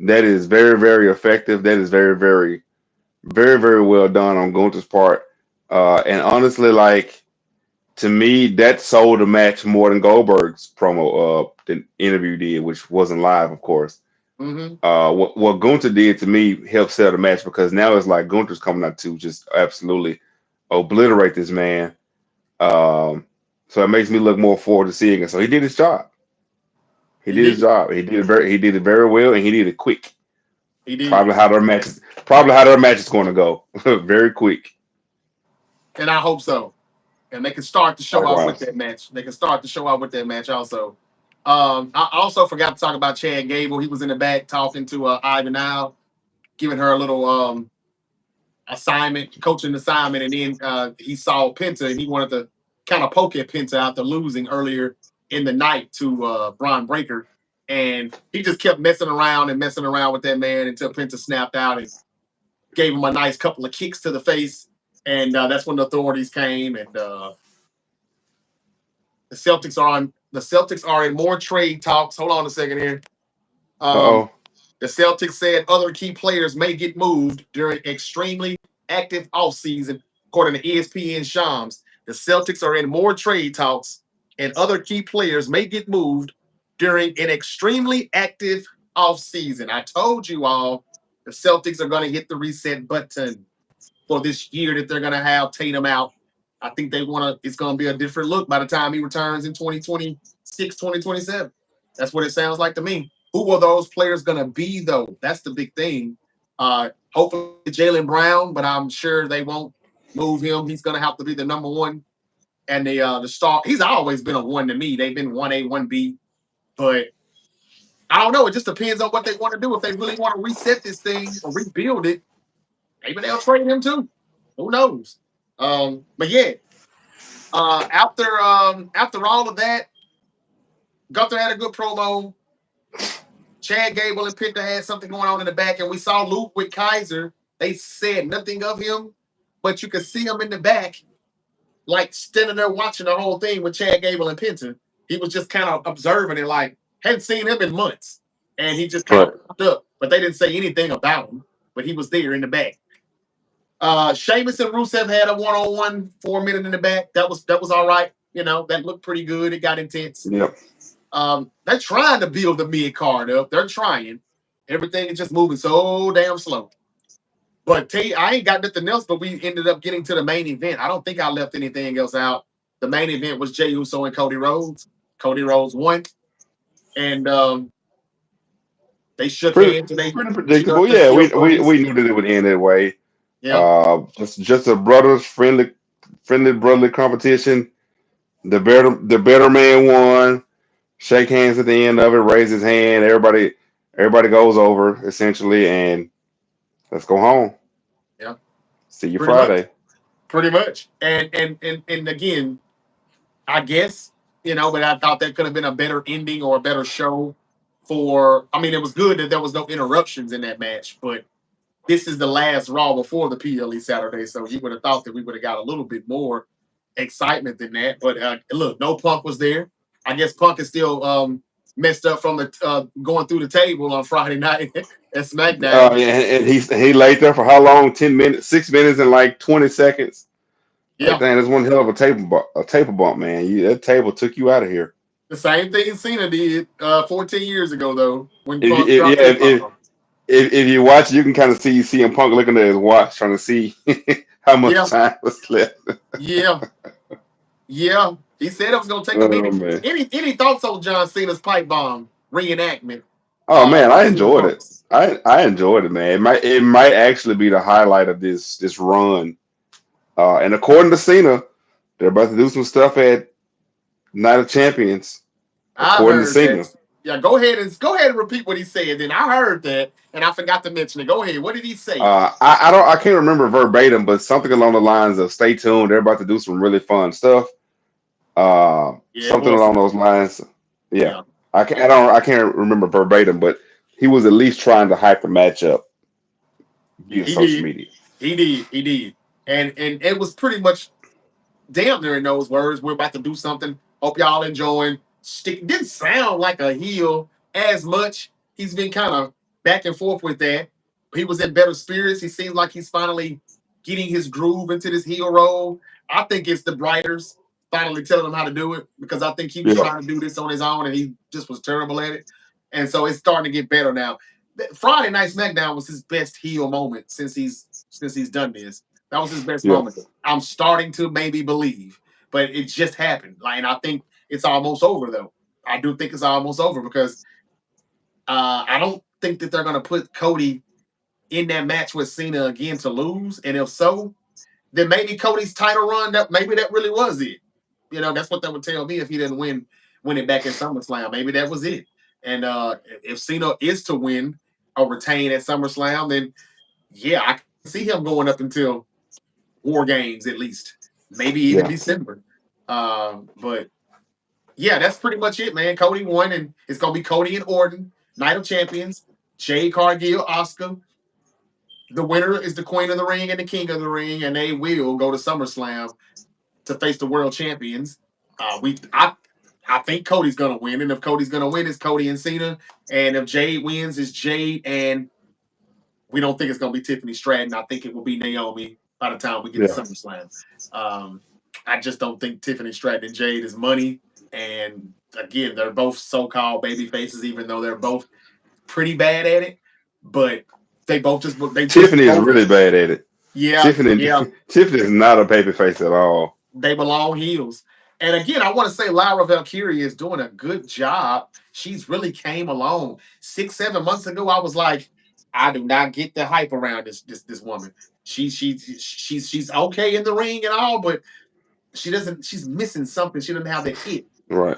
That is very, very effective. That is very, very, very, very well done on Gunther's part. And honestly, like to me, that sold the match more than Goldberg's promo the interview did, which wasn't live, of course. Mm-hmm. What Gunther did to me helped sell the match because now it's like Gunther's coming out to just absolutely obliterate this man. So it makes me look more forward to seeing it. So he did his job. He He did his did. job. He did it very well, and he did it quick. He did. Probably how their match is going to go. Very quick. And I hope so. And they can start to show out with Likewise. that match. They can start to show out with that match also. I also forgot to talk about Chad Gable. He was in the back talking to Ivan Now, giving her a little assignment, coaching assignment, and then he saw Penta and he wanted to kind of poke at Penta after losing earlier in the night to Braun Breaker. And he just kept messing around with that man until Penta snapped out and gave him a nice couple of kicks to the face. And that's when the authorities came, and the Celtics are in more trade talks. Hold on a second here. Um, Uh-oh. the Celtics said other key players may get moved during extremely active offseason, according to ESPN Shams. The Celtics are in more trade talks, and other key players may get moved during an extremely active offseason. I told you all the Celtics are going to hit the reset button for this year that they're going to have Tatum out. I think they want to, it's going to be a different look by the time he returns in 2026, 2027. That's what it sounds like to me. Who are those players going to be, though? That's the big thing. Hopefully, Jaylen Brown, but I'm sure they won't move him. He's going to have to be the number one and the star. He's always been a one to me. They've been 1A, 1B. But I don't know. It just depends on what they want to do. If they really want to reset this thing or rebuild it, maybe they'll trade him too. Who knows? But yeah, after all of that, Gunther had a good promo. Chad Gable and Penta had something going on in the back, and we saw Luke with Kaiser. They said nothing of him, but you could see him in the back, like standing there watching the whole thing with Chad Gable and Penta. He was just kind of observing it, like hadn't seen him in months, and he just kind Right. of popped up, but they didn't say anything about him. But he was there in the back. Sheamus and Rusev had a one-on-one for a minute in the back. That was all right. You know, that looked pretty good. It got intense. Yep. They're trying to build the mid card up. They're trying. Everything is just moving so damn slow. But I ain't got nothing else, but we ended up getting to the main event. I don't think I left anything else out. The main event was Jey Uso and Cody Rhodes. Cody Rhodes won. And they shook Pretty hands and they pretty cheered predictable. the Yeah, heel we buddies. knew that it would end that way. Yeah. Just a brothers friendly brotherly competition. The better man won. Shake hands at the end of it. Raise his hand. Everybody goes over essentially, and let's go home. Yeah. See you Pretty much. Friday. Pretty much. And again, I guess, but I thought that could have been a better ending or a better show I mean, it was good that there was no interruptions in that match, but this is the last Raw before the PLE Saturday, so you would have thought that we would have got a little bit more excitement than that. But look, no Punk was there. I guess Punk is still messed up from the going through the table on Friday night at SmackDown. And he laid there for how long? 10 minutes, 6 minutes, and like 20 seconds. Like, Yeah, dang, that's one hell of a table bump, man. That table took you out of here. the same thing Cena did 14 years ago, though, when If, Punk if dropped yeah, that bomb. if you watch, you can kind of see CM Punk looking at his watch, trying to see how much Yeah, time was left. yeah, yeah. He said it was going to take a Oh minute. man. Any thoughts on John Cena's pipe bomb reenactment Oh man, with I CM enjoyed Punk? it. I enjoyed it, man. It might actually be the highlight of this run. And according to Cena, they're about to do some stuff at Night of Champions. I According to heard Cena, that. Yeah, go ahead and repeat what he said. Then I heard that, and I forgot to mention it. Go ahead. What did he say? I can't remember verbatim, but something along the lines of "Stay tuned, they're about to do some really fun stuff." Yeah, it Something was along fun. those lines. Yeah, Yeah, I can't remember verbatim, but he was at least trying to hype the match up. via He social did. media. He did. And it was pretty much damn near in those words. We're about to do something. Hope y'all enjoying. Stick didn't sound like a heel as much. He's been kind of back and forth with that. He was in better spirits. He seems like he's finally getting his groove into this heel role. I think it's the Brighters finally telling him how to do it because I think he was Yeah. trying to do this on his own and he just was terrible at it. And so it's starting to get better now. Friday Night SmackDown was his best heel moment since he's done this. That was his best Yeah. moment. I'm starting to maybe believe, but it just happened. Like, and I think it's almost over though. I do think it's almost over because I don't think that they're gonna put Cody in that match with Cena again to lose. And if so, then maybe Cody's title run, that maybe that really was it. You know, that's what that would tell me if he didn't win it back in SummerSlam. Maybe that was it. And if Cena is to win or retain at SummerSlam, then yeah, I can see him going up until War Games at least, maybe even Yeah. December. But yeah, that's pretty much it, man. Cody won, and it's gonna be Cody and Orton, Night of Champions, Jade Cargill, Oscar. The winner is the Queen of the Ring and the King of the Ring, and they will go to SummerSlam to face the world champions. I think Cody's gonna win, and if Cody's gonna win, it's Cody and Cena, and if Jade wins, it's Jade, and we don't think it's gonna be Tiffany Stratton. I think it will be Naomi by the time we get to Yeah. SummerSlam. Um, I just don't think Tiffany Stratton and Jade is money, and again, they're both so-called baby faces, even though they're both pretty bad at it. But they just Tiffany is both really bad at it. yeah Tiffany yeah Tiffany is not a baby face at all. they belong heels. And again, I want to say Lyra Valkyria is doing a good job. She's really came along. 6-7 months ago, I was like, I do not get the hype around this woman. She's okay in the ring and all, but she doesn't. She's missing something. She doesn't have the it. Right.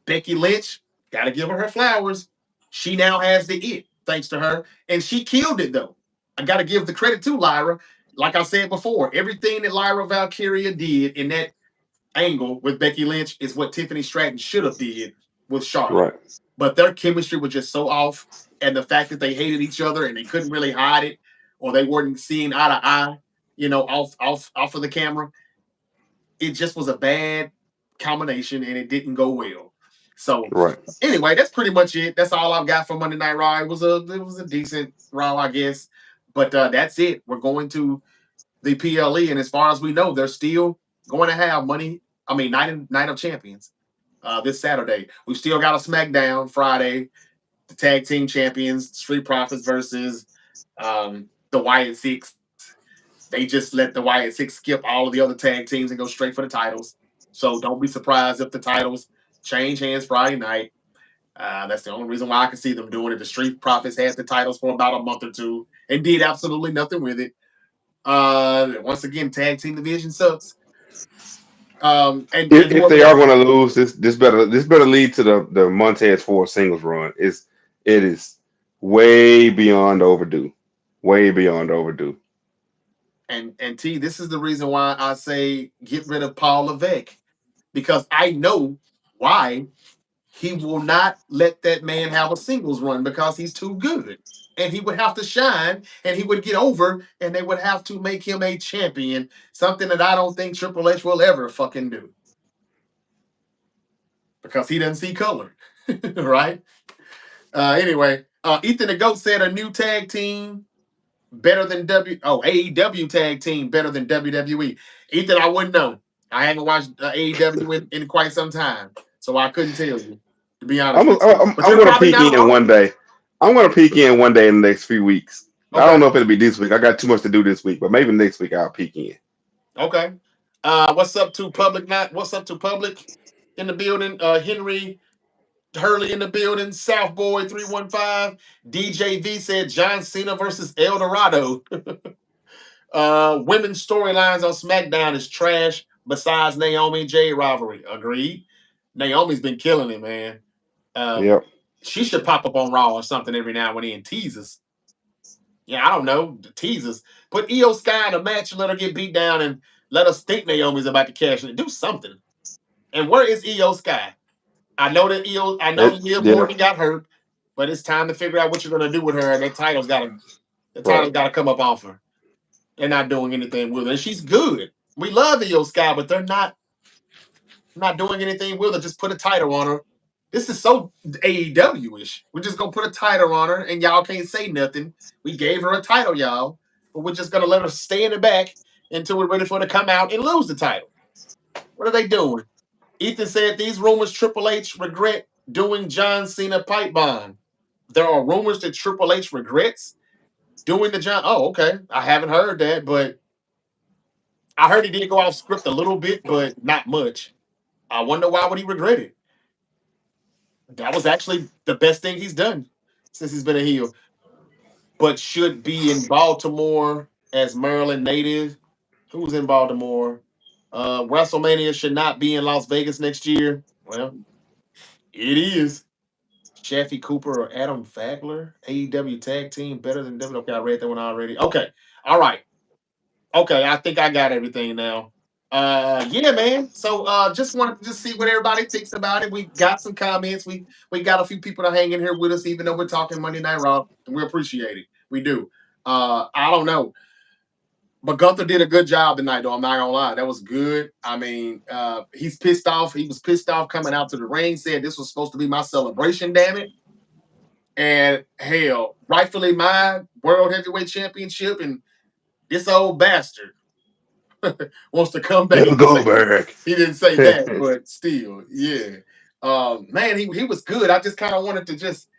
Becky Lynch, gotta give her flowers. She now has the it, thanks to her, and she killed it though. I gotta give the credit to Lyra. Like I said before, everything that Lyra Valkyria did in that angle with Becky Lynch is what Tiffany Stratton should have did with Charlotte. Right. But their chemistry was just so off, and the fact that they hated each other and they couldn't really hide it, or they weren't seeing eye to eye, off of the camera, it just was a bad combination, and it didn't go well. So Right. anyway, that's pretty much it. That's all I've got for Monday Night Raw. It was a decent Raw, I guess, but that's it. We're going to the PLE, and as far as we know, they're still going to have money. I mean, night of champions this Saturday. We've still got a SmackDown Friday, the tag team champions, Street Profits versus the Wyatt Six. They just let the Wyatt Six skip all of the other tag teams and go straight for the titles. So don't be surprised if the titles change hands Friday night. That's the only reason why I can see them doing it. The Street Profits had the titles for about a month or two and did absolutely nothing with it. Once again, tag team division sucks. If they are going to lose, this better lead to the Montez Ford singles run. It is way beyond overdue, way beyond overdue. And T, this is the reason why I say get rid of Paul Levesque, because I know why he will not let that man have a singles run because he's too good. And he would have to shine and he would get over and they would have to make him a champion, something that I don't think Triple H will ever fucking do. Because he doesn't see color. Right? Anyway, Ethan the Goat said a new tag team better than AEW tag team better than WWE. Ethan, I wouldn't know. I haven't watched AEW in quite some time, so I couldn't tell you, to be honest with you. But I'm you're going to probably peek not in wrong. one day. I'm going to peek in one day in the next few weeks. Okay. I don't know if it'll be this week. I got too much to do this week, but maybe next week I'll peek in. Okay. What's up to Public? What's up to Public in the building? Henry Hurley in the building. South Boy 315. DJ V said John Cena versus El Dorado. Women's storylines on SmackDown is trash besides Naomi and Jade rivalry. Agreed. Naomi's been killing it, man. Yep. She should pop up on Raw or something every now and then. Teases. Yeah, I don't know. Teases. Put Io Sky in a match and let her get beat down and let us think Naomi's about to cash in. Do something. And where is Io Sky? I know Liv Morgan got hurt, but it's time to figure out what you're gonna do with her. And that title's gotta The title's Right. got to come up off her. They're not doing anything with her. And she's good. We love Io Sky, but they're not doing anything with her. Just put a title on her. This is so AEW-ish. We're just gonna put a title on her, and y'all can't say nothing. We gave her a title, y'all, but we're just gonna let her stay in the back until we're ready for her to come out and lose the title. What are they doing? Ethan said these rumors Triple H regret doing John Cena pipe bomb. There are rumors that Triple H regrets doing the John. Oh, okay. I haven't heard that, but I heard he did go off script a little bit, but not much. I wonder why would he regret it? That was actually the best thing he's done since he's been a heel. But should be in Baltimore as Maryland native. Who's in Baltimore? WrestleMania should not be in Las Vegas next year. Well, it is. Shaffy Cooper or Adam Fagler, AEW tag team better than WWE. Okay, I read that one already. Okay, all right. Okay, I think I got everything now. Yeah, man. So just wanted to just see what everybody thinks about it. We got some comments. We got a few people that hang in here with us, even though we're talking Monday Night Raw, and we appreciate it. We do. I don't know. But Gunther did a good job tonight, though. I'm not gonna lie. That was good. I mean, he's pissed off. He was pissed off coming out to the ring, said this was supposed to be my celebration, damn it. And hell, rightfully my world heavyweight championship, and this old bastard wants to come back Bill and say Goldberg. he didn't say that, but still, yeah. Man, he was good. I just kind of wanted to just,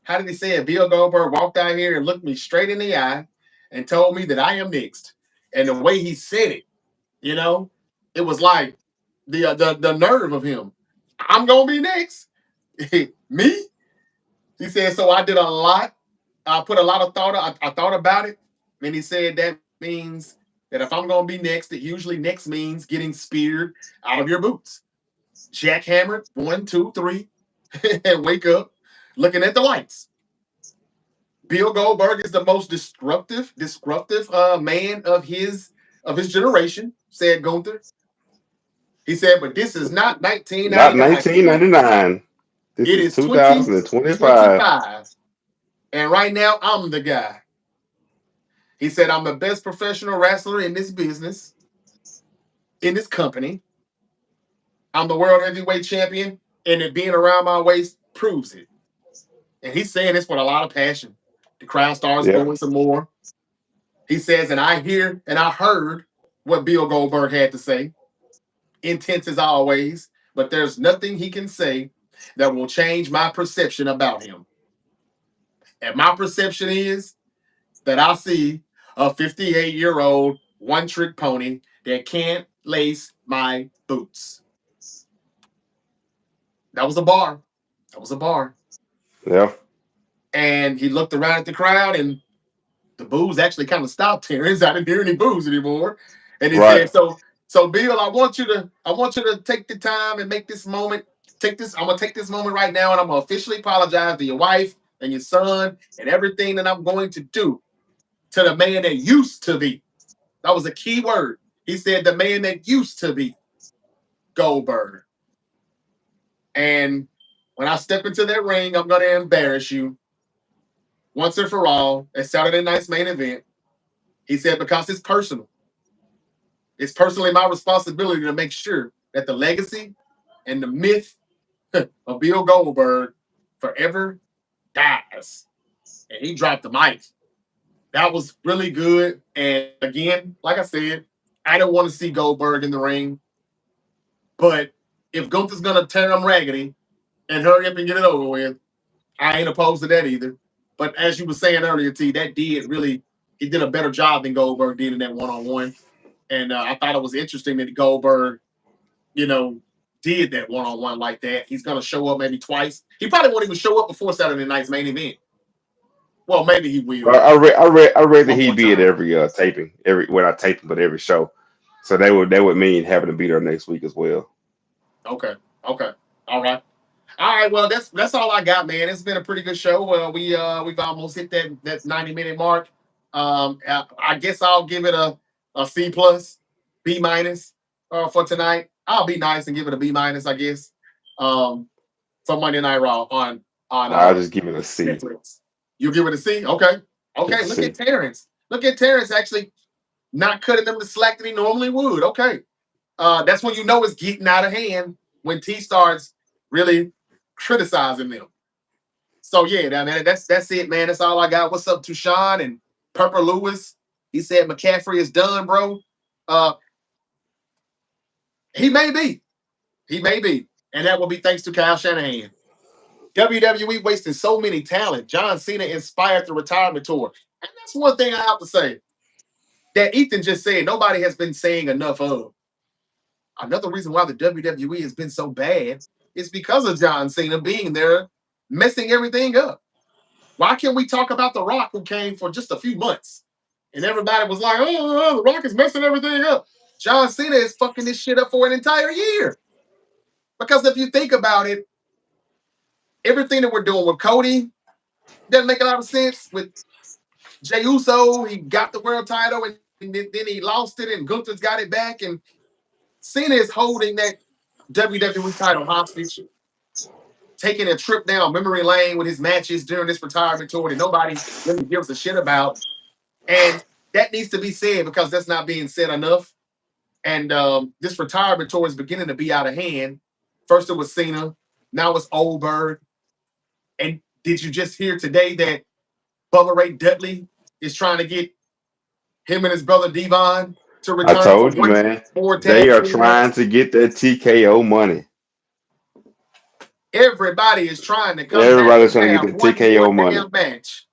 how did he say it? Bill Goldberg walked out here and looked me straight in the eye and told me that I am next. And the way he said it, it was like the nerve of him. I'm gonna be next. Me? He said, so I did a lot. I put a lot of thought. I thought about it. And he said that means that if I'm going to be next, that usually next means getting speared out of your boots. Jackhammered, 1, 2, 3, and wake up looking at the lights. Bill Goldberg is the most disruptive man of his generation, said Gunther. He said, but this is not Not 1999. 1999. This It is is 2025. 2025. And right now, I'm the guy. He said, I'm the best professional wrestler in this business, in this company. I'm the world heavyweight champion, and it being around my waist proves it. And he's saying this with a lot of passion. The crowd starts Yeah. going some more. He says, and I hear and I heard what Bill Goldberg had to say. Intense as always, but there's nothing he can say that will change my perception about him. And my perception is that I see a 58-year-old one-trick pony that can't lace my boots. That was a bar. That was a bar. Yeah. And he looked around at the crowd, and the boos actually kind of stopped here. I didn't hear any boos anymore. And he said, so Bill, I want you to take the time and make this moment. I'm gonna take this moment right now, and I'm gonna officially apologize to your wife and your son and everything that I'm going to do to the man that used to be. That was a key word. He said the man that used to be Goldberg. And when I step into that ring, I'm going to embarrass you once and for all at Saturday night's main event. He said, because it's personal. It's personally my responsibility to make sure that the legacy and the myth of Bill Goldberg forever dies. And he dropped the mic. That was really good. And again, like I said, I don't want to see Goldberg in the ring. But if Gunther's going to tear him raggedy and hurry up and get it over with, I ain't opposed to that either. But as you were saying earlier, T, he did a better job than Goldberg did in that one-on-one. And I thought it was interesting that Goldberg, did that one-on-one like that. He's going to show up maybe twice. He probably won't even show up before Saturday night's main event. Well, maybe he will. I read that he'd be at every taping, but every show. So that would mean having to be there next week as well. Okay. All right. Well, that's all I got, man. It's been a pretty good show. We've almost hit that 90-minute mark. I guess I'll give it a C plus, B minus for tonight. I'll be nice and give it a B minus, I guess. For Monday Night Raw on I'll just give it a C. Netflix. You give it a C? Okay. Okay, Let's look at see. Terrence. Look at Terrence actually not cutting them the slack that he normally would. Okay. That's when you know it's getting out of hand when T starts really criticizing them. So yeah, that's it, man. That's all I got. What's up, Tushawn and Pepper Lewis? He said McCaffrey is done, bro. Uh, he may be. He may be. And that will be thanks to Kyle Shanahan. WWE wasting so many talent. John Cena inspired the retirement tour. And that's one thing I have to say that Ethan just said nobody has been saying enough of. Another reason why the WWE has been so bad is because of John Cena being there, messing everything up. Why can't we talk about The Rock, who came for just a few months, and everybody was like, "Oh, The Rock is messing everything up." John Cena is fucking this shit up for an entire year. Because if you think about it, everything that we're doing with Cody doesn't make a lot of sense. With Jey Uso, he got the world title and then he lost it, and Gunther's got it back, and Cena is holding that WWE title hostage, taking a trip down memory lane with his matches during this retirement tour that nobody really gives a shit about. And that needs to be said because that's not being said enough. And this retirement tour is beginning to be out of hand. First it was Cena, now it's Goldberg. And did you just hear today that Bubba Ray Dudley is trying to get him and his brother Devon to I return for told you, one man. more They tag are team match? trying to get that TKO money. Everybody is trying to come back Everybody's and trying to have get that one more TKO money. damn match.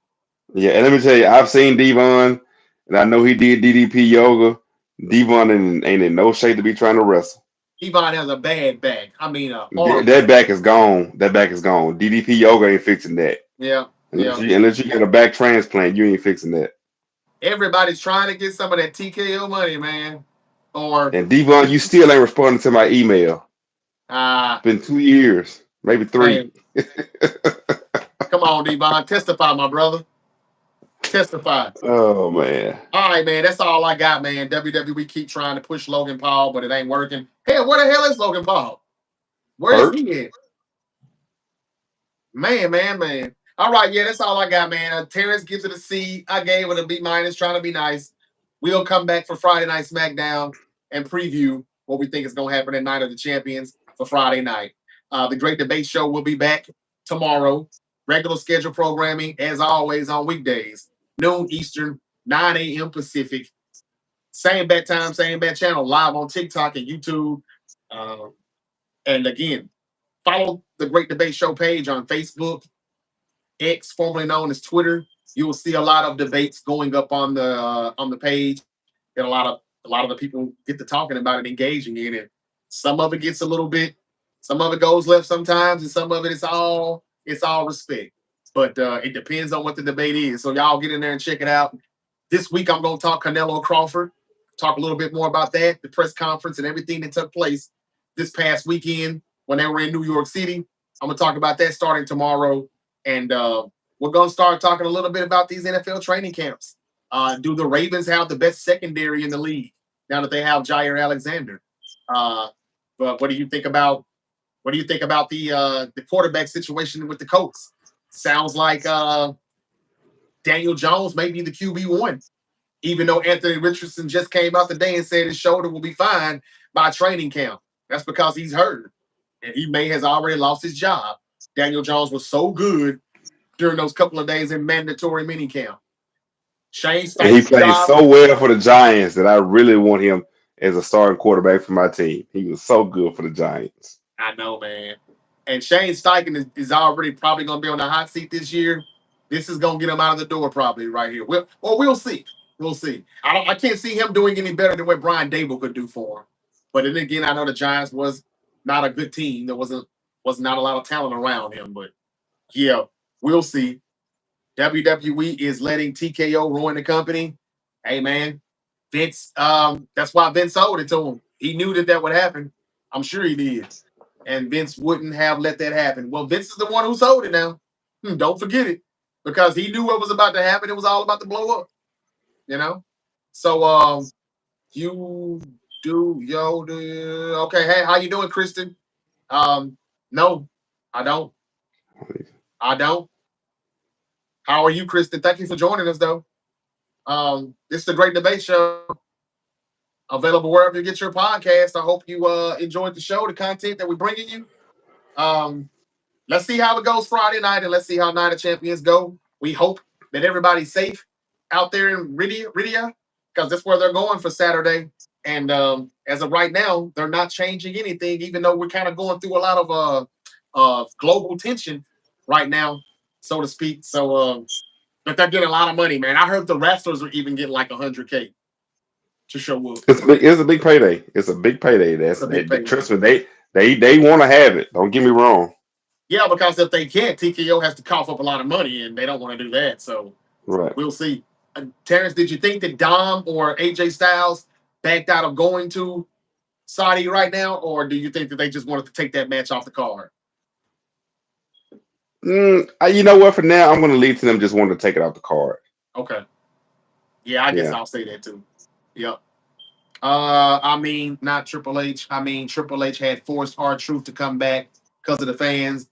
Yeah, and let me tell you, I've seen Devon, and I know he did DDP yoga. Devon ain't in no shape to be trying to wrestle. Devon has a bad back. I mean, a horrible That back. back is gone. That back is gone. DDP yoga ain't fixing that. Yeah, yeah. Unless you get a back transplant, you ain't fixing that. Everybody's trying to get some of that TKO money, man. Or And Devon, you still ain't responding to my email. ah, It's been 2 years, maybe three. man, come on, Devon, testify, my brother, testify. Oh man, All right, man, that's all I got, man. WWE keep trying to push Logan Paul, but it ain't working. Hell, where the hell is Logan Paul? Where is hurt. he at? Man. All right, yeah, that's all I got, man. Terrence gives it a C. I gave it a B minus, trying to be nice. We'll come back for Friday Night SmackDown and preview what we think is going to happen at Night of the Champions for Friday night. The Great Debate Show will be back tomorrow. Regular schedule programming, as always, on weekdays, noon Eastern, 9 a.m. Pacific. Same bat time, same bat channel, live on TikTok and YouTube. Uh, and again, follow the Great Debate Show page on Facebook, X, formerly known as Twitter. You will see a lot of debates going up on the page, and a lot of the people get to talking about it, engaging in it. Some of it gets a little bit, some of it goes left sometimes, and some of it it's all respect. But it depends on what the debate is. So y'all get in there and check it out. This week I'm going to talk Canelo Crawford, talk a little bit more about that, the press conference, and everything that took place this past weekend when they were in New York City. I'm going to talk about that starting tomorrow, and we're going to start talking a little bit about these NFL training camps. Do the Ravens have the best secondary in the league now that they have Jair Alexander? Uh, but what do you think about the quarterback situation with the Colts? Sounds like Daniel Jones may be the QB1, even though Anthony Richardson just came out today and said his shoulder will be fine by training camp. That's because he's hurt, and he may has already lost his job. Daniel Jones was so good during those couple of days in mandatory minicamp. Shane And he Steichen's played job, so well for the Giants that I really want him as a starting quarterback for my team. He was so good for the Giants. I know, man. And Shane Steichen is already probably going to be on the hot seat this year. This is going to get him out of the door probably right here. We'll see. We'll see. I can't see him doing any better than what Brian Dable could do for him. But then again, I know the Giants was not a good team. There was not a lot of talent around him. But yeah, we'll see. WWE is letting TKO ruin the company. Hey man, Vince. That's why Vince sold it to him. He knew that would happen. I'm sure he did, and Vince wouldn't have let that happen. Well, Vince is the one who sold it now. Don't forget it, because he knew what was about to happen. It was all about to blow up. You know. So you do okay. Hey, how you doing, Kristen? No, I don't. I don't. How are you, Kristen? Thank you for joining us, though. This is the Great Debate Show, available wherever you get your podcast. I hope you enjoyed the show, the content that we're bringing you. Um, let's see how it goes Friday night, and let's see how Night of Champions go. We hope that everybody's safe out there in Rydia, because that's where they're going for Saturday. And as of right now, they're not changing anything, even though we're kind of going through a lot of global tension right now, so to speak. So, but they're getting a lot of money, man. I heard the wrestlers are even getting like 100K to show up. It's a big payday. It's a big payday. It's a big payday. Trust me, they want to have it. Don't get me wrong. Yeah, because if they can't, TKO has to cough up a lot of money, and they don't want to do that. So Right. we'll see. Terrence, did you think that Dom or AJ Styles backed out of going to Saudi right now, or do you think that they just wanted to take that match off the card? You know what? For now, I'm going to leave to them just wanting to take it off the card. Okay. Yeah, I guess I'll say that too. Yep. I mean, not Triple H. I mean, Triple H had forced R-Truth to come back because of the fans.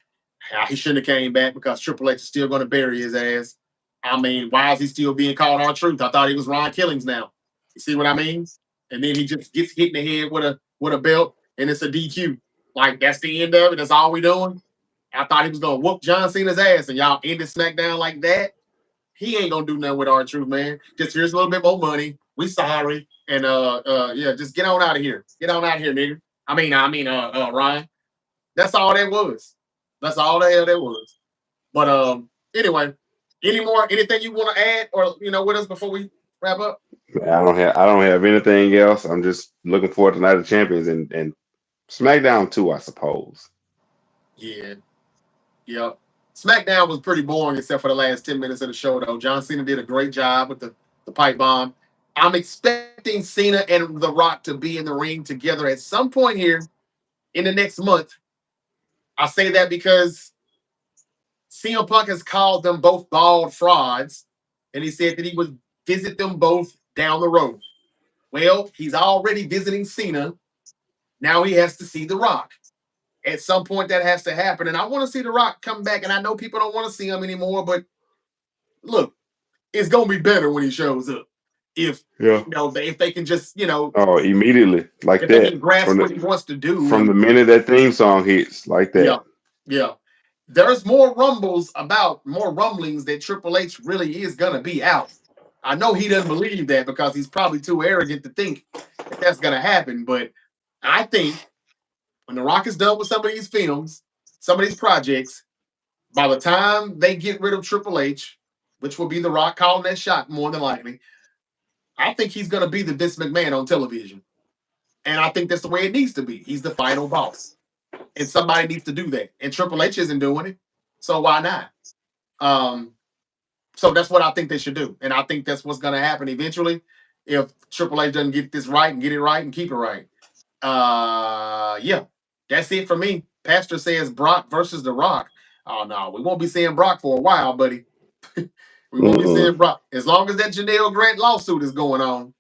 He shouldn't have came back because Triple H is still going to bury his ass. I mean, why is he still being called R-Truth? I thought he was Ron Killings now. You see what I mean? And then he just gets hit in the head with a belt, and it's a DQ. Like, that's the end of it. That's all we doing. I thought he was going to whoop John Cena's ass, and y'all ended SmackDown like that. He ain't going to do nothing with R-Truth, man. Just here's a little bit more money. We sorry. And yeah, just get on out of here. Get on out of here, nigga. I mean, Ryan. That's all that was. That's all the hell that was. But anyway, anything you want to add or with us before we wrap up? I don't have anything else. I'm just looking forward to Night of Champions and SmackDown too, I suppose. Yeah. Yep. SmackDown was pretty boring except for the last 10 minutes of the show, though. John Cena did a great job with the pipe bomb. I'm expecting Cena and The Rock to be in the ring together at some point here in the next month. I say that because CM Punk has called them both bald frauds, and he said that he would visit them both down the road. Well, he's already visiting Cena. Now he has to see The Rock. At some point, that has to happen. And I want to see The Rock come back, and I know people don't want to see him anymore, but look, it's going to be better when he shows up. If if they can just immediately like if that, they can grasp what he wants to do from the minute that theme song hits, like that. Yeah. There's more rumblings that Triple H really is gonna be out. I know he doesn't believe that because he's probably too arrogant to think that that's gonna happen. But I think when The Rock is done with some of these films, some of these projects, by the time they get rid of Triple H, which will be The Rock calling that shot more than likely, I think he's going to be the Vince McMahon on television. And I think that's the way it needs to be. He's the final boss. And somebody needs to do that. And Triple H isn't doing it. So why not? So that's what I think they should do. And I think that's what's going to happen eventually if Triple H doesn't get this right and get it right and keep it right. Yeah, that's it for me. Pastor says Brock versus The Rock. Oh, no, we won't be seeing Brock for a while, buddy. We won't be seeing Brock. As long as that Janelle Grant lawsuit is going on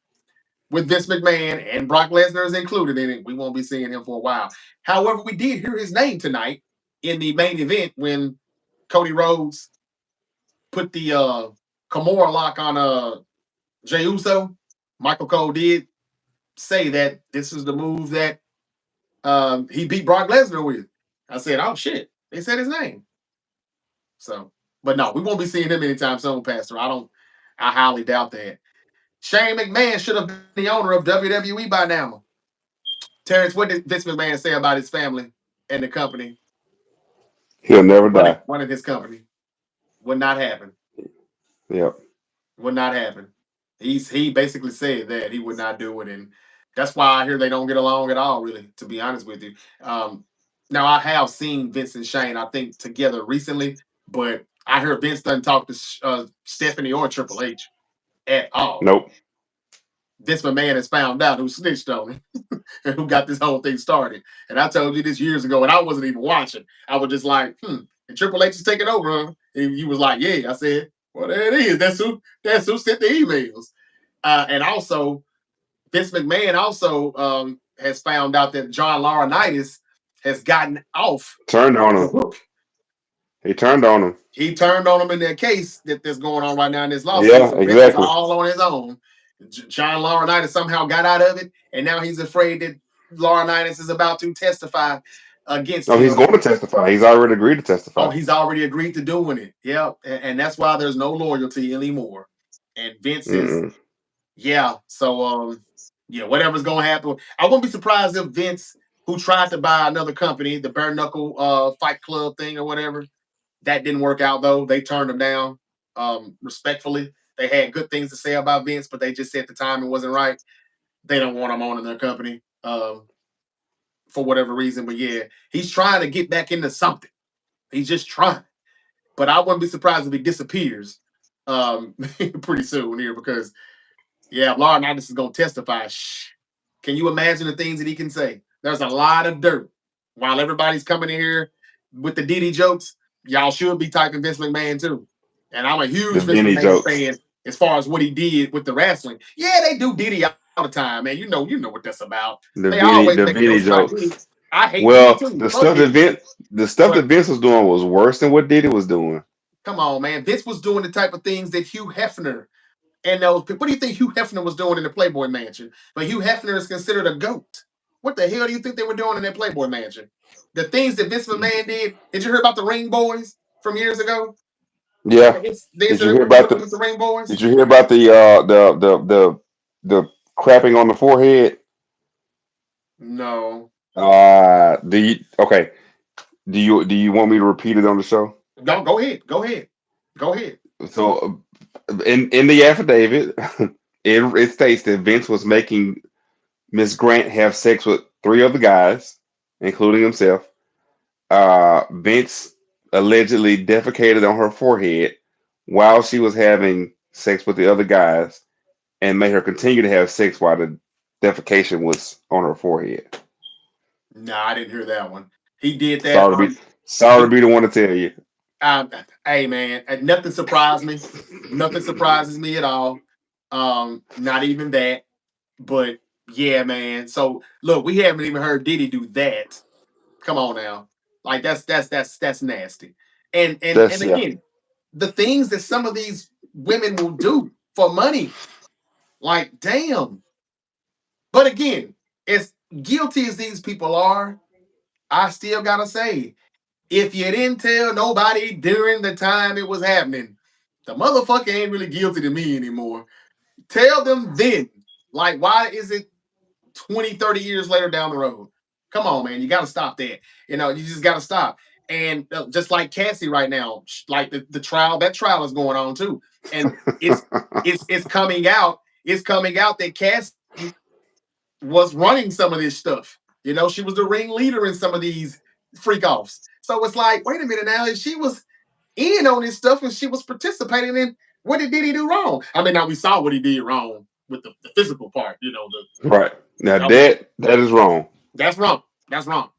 with Vince McMahon and Brock Lesnar is included in it, we won't be seeing him for a while. However, we did hear his name tonight in the main event when Cody Rhodes put the Kimura lock on Jey Uso. Michael Cole did say that this is the move that he beat Brock Lesnar with. I said, oh, shit. They said his name. So, but no, we won't be seeing him anytime soon, Pastor. I highly doubt that. Shane McMahon should have been the owner of WWE by now. Terrence, what did Vince McMahon say about his family and the company? He'll never die. One of his company. Would not happen. Yep. Would not happen. He basically said that he would not do it, and that's why I hear they don't get along at all, really, to be honest with you. Now, I have seen Vince and Shane, I think, together recently, but I heard Vince doesn't talk to Stephanie or Triple H at all. Nope. Vince McMahon has found out who snitched on him and who got this whole thing started. And I told you this years ago, and I wasn't even watching. I was just like, and Triple H is taking over, huh? And you was like, yeah. I said, well, there it is. That's who sent the emails. And also, Vince McMahon also has found out that John Laurinaitis has gotten off. Turned on him. He turned on him. He turned on him in that case that's going on right now in this lawsuit. Yeah, So Vince is exactly. all on his own. John Laurinaitis somehow got out of it, and now he's afraid that Laurinaitis is about to testify against No, he's him. going to testify. He's already agreed to Oh, testify. he's already agreed to doing it. Yeah, and that's why there's no loyalty anymore. And Vince is, Mm-mm. yeah. So yeah, whatever's gonna happen, I wouldn't be surprised if Vince, who tried to buy another company, the Bare Knuckle Fight Club thing or whatever, that didn't work out though. They turned him down. Respectfully, they had good things to say about Vince, but they just said the timing wasn't right. They don't want him owning their company for whatever reason. But yeah, he's trying to get back into something. He's just trying. But I wouldn't be surprised if he disappears pretty soon here because yeah, Laurinaitis is gonna testify. Shh. Can you imagine the things that he can say? There's a lot of dirt. While everybody's coming in here with the Diddy jokes, y'all should be typing Vince McMahon too. And I'm a The huge Vince Vinny McMahon jokes. fan as far as what he did with the wrestling. Yeah, they do Diddy all the time, man. You know what that's about. They always The make Vinny jokes about Diddy. jokes. I hate Diddy Well, too. Fuck Diddy. The stuff that But Vince was doing was worse than what Diddy was doing. come on, man. Vince was doing the type of things that Hugh Hefner and those people. What do you think Hugh Hefner was doing in the Playboy Mansion? But Hugh Hefner is considered a goat. What the hell do you think they were doing in that Playboy Mansion? The things that Vince McMahon did you hear about the Ring Boys from years ago? Yeah. The Did you incident hear with about with the Ring Boys? Did you hear about the crapping on the forehead? No. Do you okay? Do you want me to repeat it on the show? No, go ahead. Go ahead. Go ahead. So in the affidavit, it states that Vince was making Miss Grant have sex with three other guys, including himself. Vince allegedly defecated on her forehead while she was having sex with the other guys, and made her continue to have sex while the defecation was on her forehead. No, I didn't hear that one. He did that. Sorry to be sorry to He, be the one to tell you. hey man, nothing surprised me. Nothing surprises me at all. Not even that. But yeah, man. So look, we haven't even heard Diddy do that. Come on now. Like that's nasty. And That's yeah. again, the things that some of these women will do for money, like damn. But again, as guilty as these people are, I still gotta say, if you didn't tell nobody during the time it was happening, the motherfucker ain't really guilty to me anymore. Tell them then. Like, why is it 20, 30 years later down the road? Come on, man. You got to stop that. You just got to stop. And just like Cassie right now, like the trial, that trial is going on too. And it's coming out. It's coming out that Cassie was running some of this stuff. She was the ringleader in some of these freak offs. So it's like, wait a minute now, if she was in on this stuff and she was participating in, what did he do wrong? I mean, now we saw what he did wrong with the physical part, Right. Now that was that is wrong. that's wrong. That's wrong.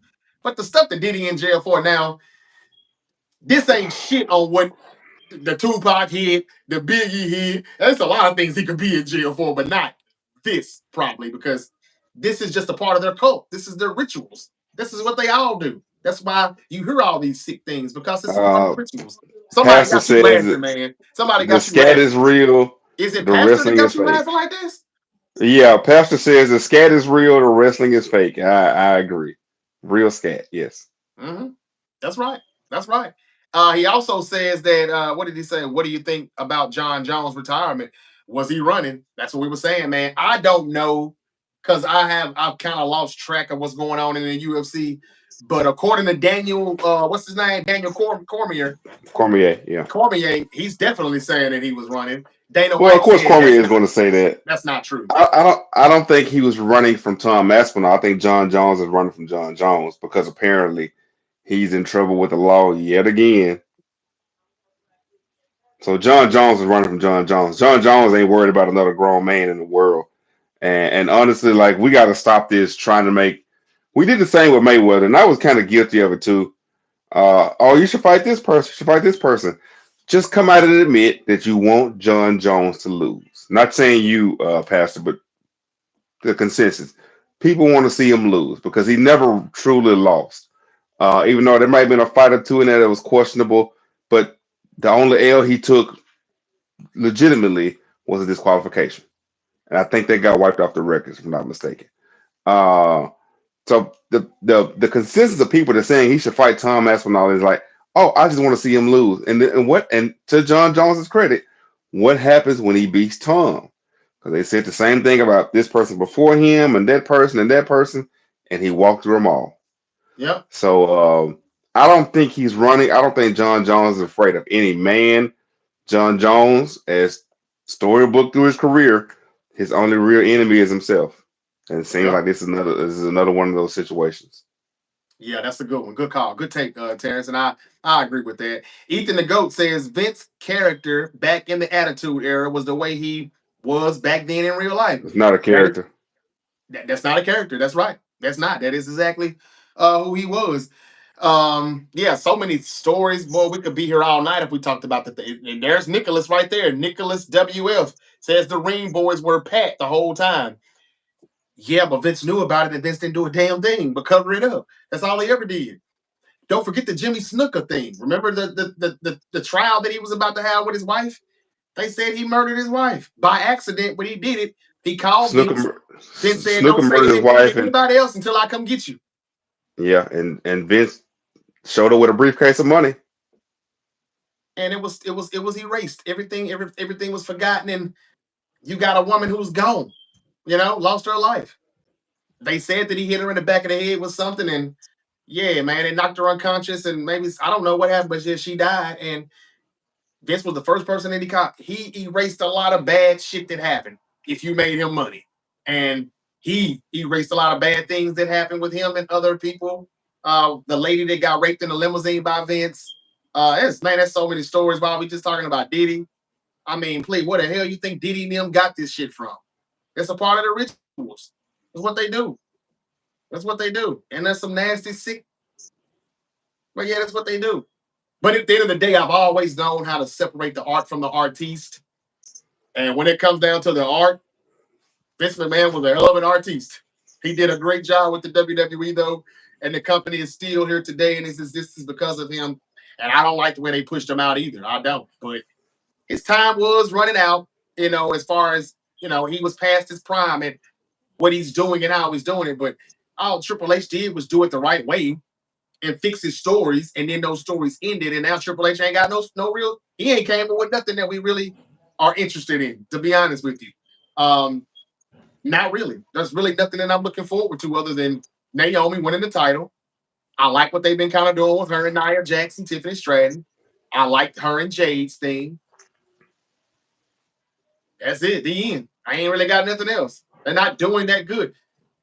But the stuff that Diddy in jail for now, this ain't shit on what the Tupac hit, the Biggie hit. There's a lot of things he could be in jail for, but not this probably because this is just a part of their cult. This is their rituals. This is what they all do. That's why you hear all these sick things because it's a part of the Uh, rituals. Somebody Pastor got you says laughing, that man. Somebody the got you scat is laughing. real, Is it the Pastor that wrestling got is you fake. laughing like this? Yeah, Pastor says the scat is real, the wrestling is fake. I agree. Real scat, yes. Mm-hmm. That's right. That's right. He also says that what did he say? What do you think about John Jones' retirement? Was he running? That's what we were saying, man. I don't know because I've kind of lost track of what's going on in the UFC. But according to Daniel, what's his name? Daniel Cormier. Cormier, yeah. Cormier, he's definitely saying that he was running. Dana Well, of White course said Cormier is going to say that. that's not true. I don't think he was running from Tom Aspinall. I think John Jones is running from John Jones because apparently he's in trouble with the law yet again. So John Jones is running from John Jones. John Jones ain't worried about another grown man in the world. And honestly, like we got to stop this trying to make. We did the same with Mayweather, and I was kind of guilty of it too. Oh, you should fight this person. You should fight this person. Just come out and admit that you want John Jones to lose. Not saying you, Pastor, but the consensus. People want to see him lose because he never truly lost. Even though there might have been a fight or two in there that was questionable, but the only L he took legitimately was a disqualification, and I think they got wiped off the records, if I'm not mistaken. Uh, so the consensus of people that saying he should fight Tom Aspinall is like, oh, I just want to see him lose. And to John Jones's credit, what happens when he beats Tom? Because they said the same thing about this person before him and that person, and he walked through them all. Yep. So I don't think he's running. I don't think John Jones is afraid of any man. John Jones, as storybook through his career, his only real enemy is himself. And it seems Yep. like this is another one of those situations. Yeah, that's a good one. Good call. Good take, Terrence. And I agree with that. Ethan the Goat says Vince's character back in the Attitude Era was the way he was back then in real life. It's not a That is, character. that's not a character. That's right. That's not. That is exactly who he was. Yeah, so many stories. Boy, we could be here all night if we talked about the thing. And there's Nicholas right there. Nicholas WF says the Ring Boys were pat the whole time. Yeah, but Vince knew about it and Vince didn't do a damn thing but cover it up. That's all he ever did. Don't forget the Jimmy Snooker thing. Remember the trial that he was about to have with his wife? They said he murdered his wife by accident. When he did it, he called Vince. Vince said, Snooker "Don't say murdered his anything to wife, and anybody else until I come get you." yeah, and Vince showed up with a briefcase of money. And it was erased. Everything was forgotten, and you got a woman who's gone. Lost her life. They said that he hit her in the back of the head with something, and yeah, man, it knocked her unconscious, and maybe I don't know what happened, but yeah, she died. And Vince was the first person that he caught. He erased a lot of bad shit that happened if you made him money, and he erased a lot of bad things that happened with him and other people. The lady that got raped in the limousine by Vince. That's so many stories. While we just talking about Diddy. I mean, please, where the hell you think Diddy and them got this shit from? It's a part of the rituals. That's what they do. That's what they do. And there's some nasty sick. But yeah, that's what they do. But at the end of the day, I've always known how to separate the art from the artiste. And when it comes down to the art, Vince McMahon was a hell of an artiste. He did a great job with the WWE though, and the company is still here today. And this is because of him. And I don't like the way they pushed him out either. I don't. But his time was running out. As far as he was past his prime and what he's doing and how he's doing it. But all Triple H did was do it the right way and fix his stories, and then those stories ended, and now Triple H ain't got no real. He ain't came up with nothing that we really are interested in. To be honest with you, not really. There's really nothing that I'm looking forward to other than Naomi winning the title. I like what they've been kind of doing with her and Nia Jackson, Tiffany Stratton. I like her and Jade's thing. That's it. The end. I ain't really got nothing else. They're not doing that good.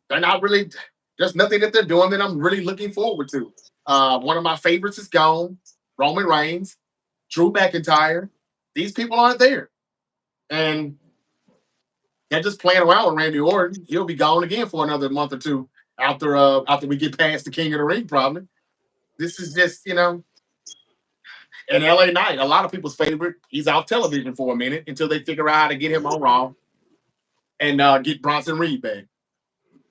They're not really. There's nothing that they're doing that I'm really looking forward to. One of my favorites is gone. Roman Reigns, Drew McIntyre. These people aren't there, and they're just playing around with Randy Orton. He'll be gone again for another month or two after we get past the King of the Ring problem. This is just an LA Knight, a lot of people's favorite. He's off television for a minute until they figure out how to get him on Raw and get Bronson Reed back.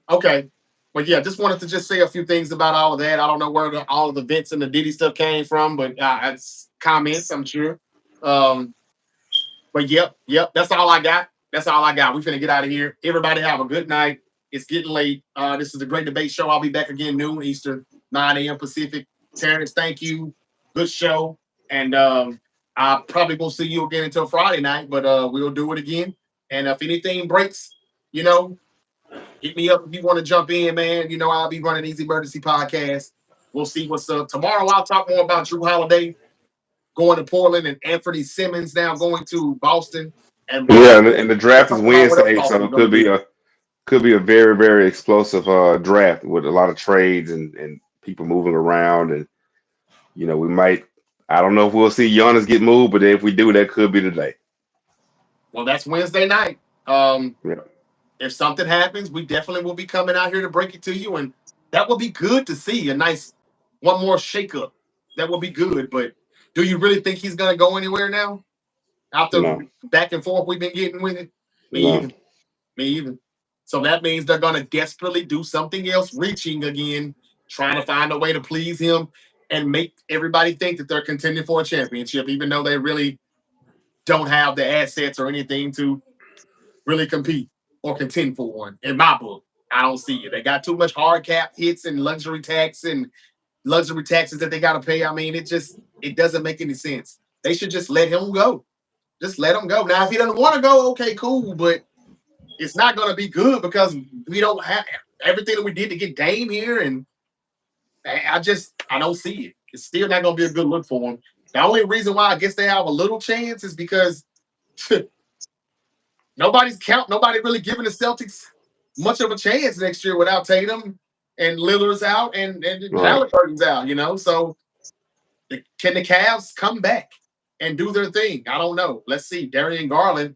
Okay. But yeah, just wanted to just say a few things about all of that. I don't know where all of the Vince and the Diddy stuff came from, but it's comments, I'm sure. But yep, that's all I got. That's all I got. We finna get out of here. Everybody have a good night. It's getting late. This is the Great Debate Show. I'll be back again noon Eastern, 9 a.m. Pacific. Terrence, thank you. Good show. And I probably won't see you again until Friday night, but we'll do it again. And if anything breaks, hit me up if you want to jump in, man. I'll be running Easy Emergency Podcast. We'll see what's up. Tomorrow, I'll talk more about Drew Holiday going to Portland and Anthony Simmons now going to Boston. And Yeah, and the draft is talk about what else Wednesday, so Boston's it going to do. could be a very, very explosive draft with a lot of trades and people moving around, and we might. I don't know if we'll see Giannis get moved, but if we do, that could be the day. Well, that's Wednesday night. Yeah. If something happens, we definitely will be coming out here to break it to you, and that will be good to see. A nice one more shakeup. That will be good. But do you really think he's going to go anywhere now? After No, back and forth we've been getting with it? Me no. either. Me either. So that means they're going to desperately do something else, reaching again trying to find a way to please him and make everybody think that they're contending for a championship, even though they really don't have the assets or anything to really compete or contend for one. In my book, I don't see it. They got too much hard cap hits and luxury taxes that they got to pay. I mean, it doesn't make any sense. They should just let him go. Just let him go. Now, if he doesn't want to go, okay, cool, but it's not going to be good because we don't have everything that we did to get Dame here, and I don't see it. It's still not going to be a good look for him. The only reason why I guess they have a little chance is because nobody really giving the Celtics much of a chance next year without Tatum and Lillard's out and Right. Halliburton's out, So can the Cavs come back and do their thing? I don't know. Let's see. Darian Garland,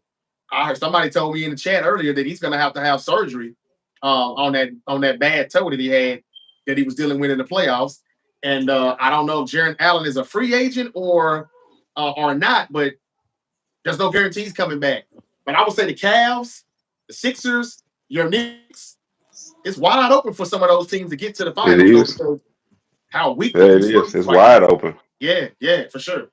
I heard somebody told me in the chat earlier that he's going to have surgery on that bad toe that he was dealing with in the playoffs. And I don't know if Jarrett Allen is a free agent or not, but there's no guarantees coming back. But I would say the Cavs, the Sixers, your Knicks, it's wide open for some of those teams to get to the finals. It is. How weak Yeah, it is. It's wide open. Yeah, for sure.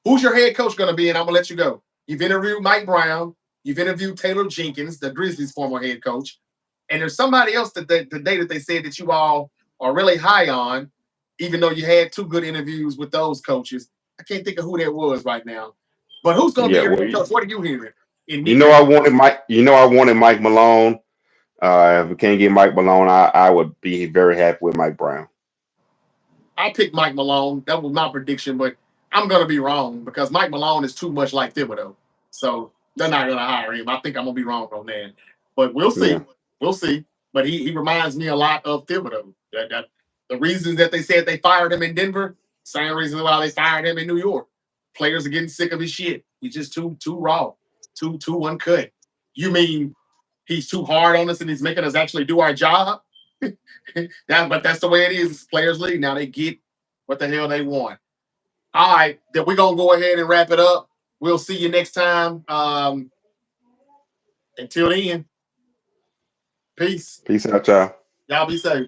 Who's your head coach going to be? And I'm going to let you go. You've interviewed Mike Brown. You've interviewed Taylor Jenkins, the Grizzlies' former head coach. And there's somebody else that today that they said that you all are really high on, even though you had 2 good interviews with those coaches. I can't think of who that was right now. But who's going to be your head coach? What are you hearing? I wanted Mike Malone. If we can't get Mike Malone, I would be very happy with Mike Brown. I picked Mike Malone. That was my prediction, but I'm going to be wrong because Mike Malone is too much like Thibodeau. So they're not going to hire him. I think I'm going to be wrong on that. But we'll see. Yeah. We'll see. But he reminds me a lot of Thibodeau. That the reasons that they said they fired him in Denver, same reason why they fired him in New York. Players are getting sick of his shit. He's just too raw, too uncut. You mean he's too hard on us and he's making us actually do our job? But that's the way it is. It's Players League. Now they get what the hell they want. All right, then we're going to go ahead and wrap it up. We'll see you next time. Until then, peace. Peace out, y'all. Y'all be safe.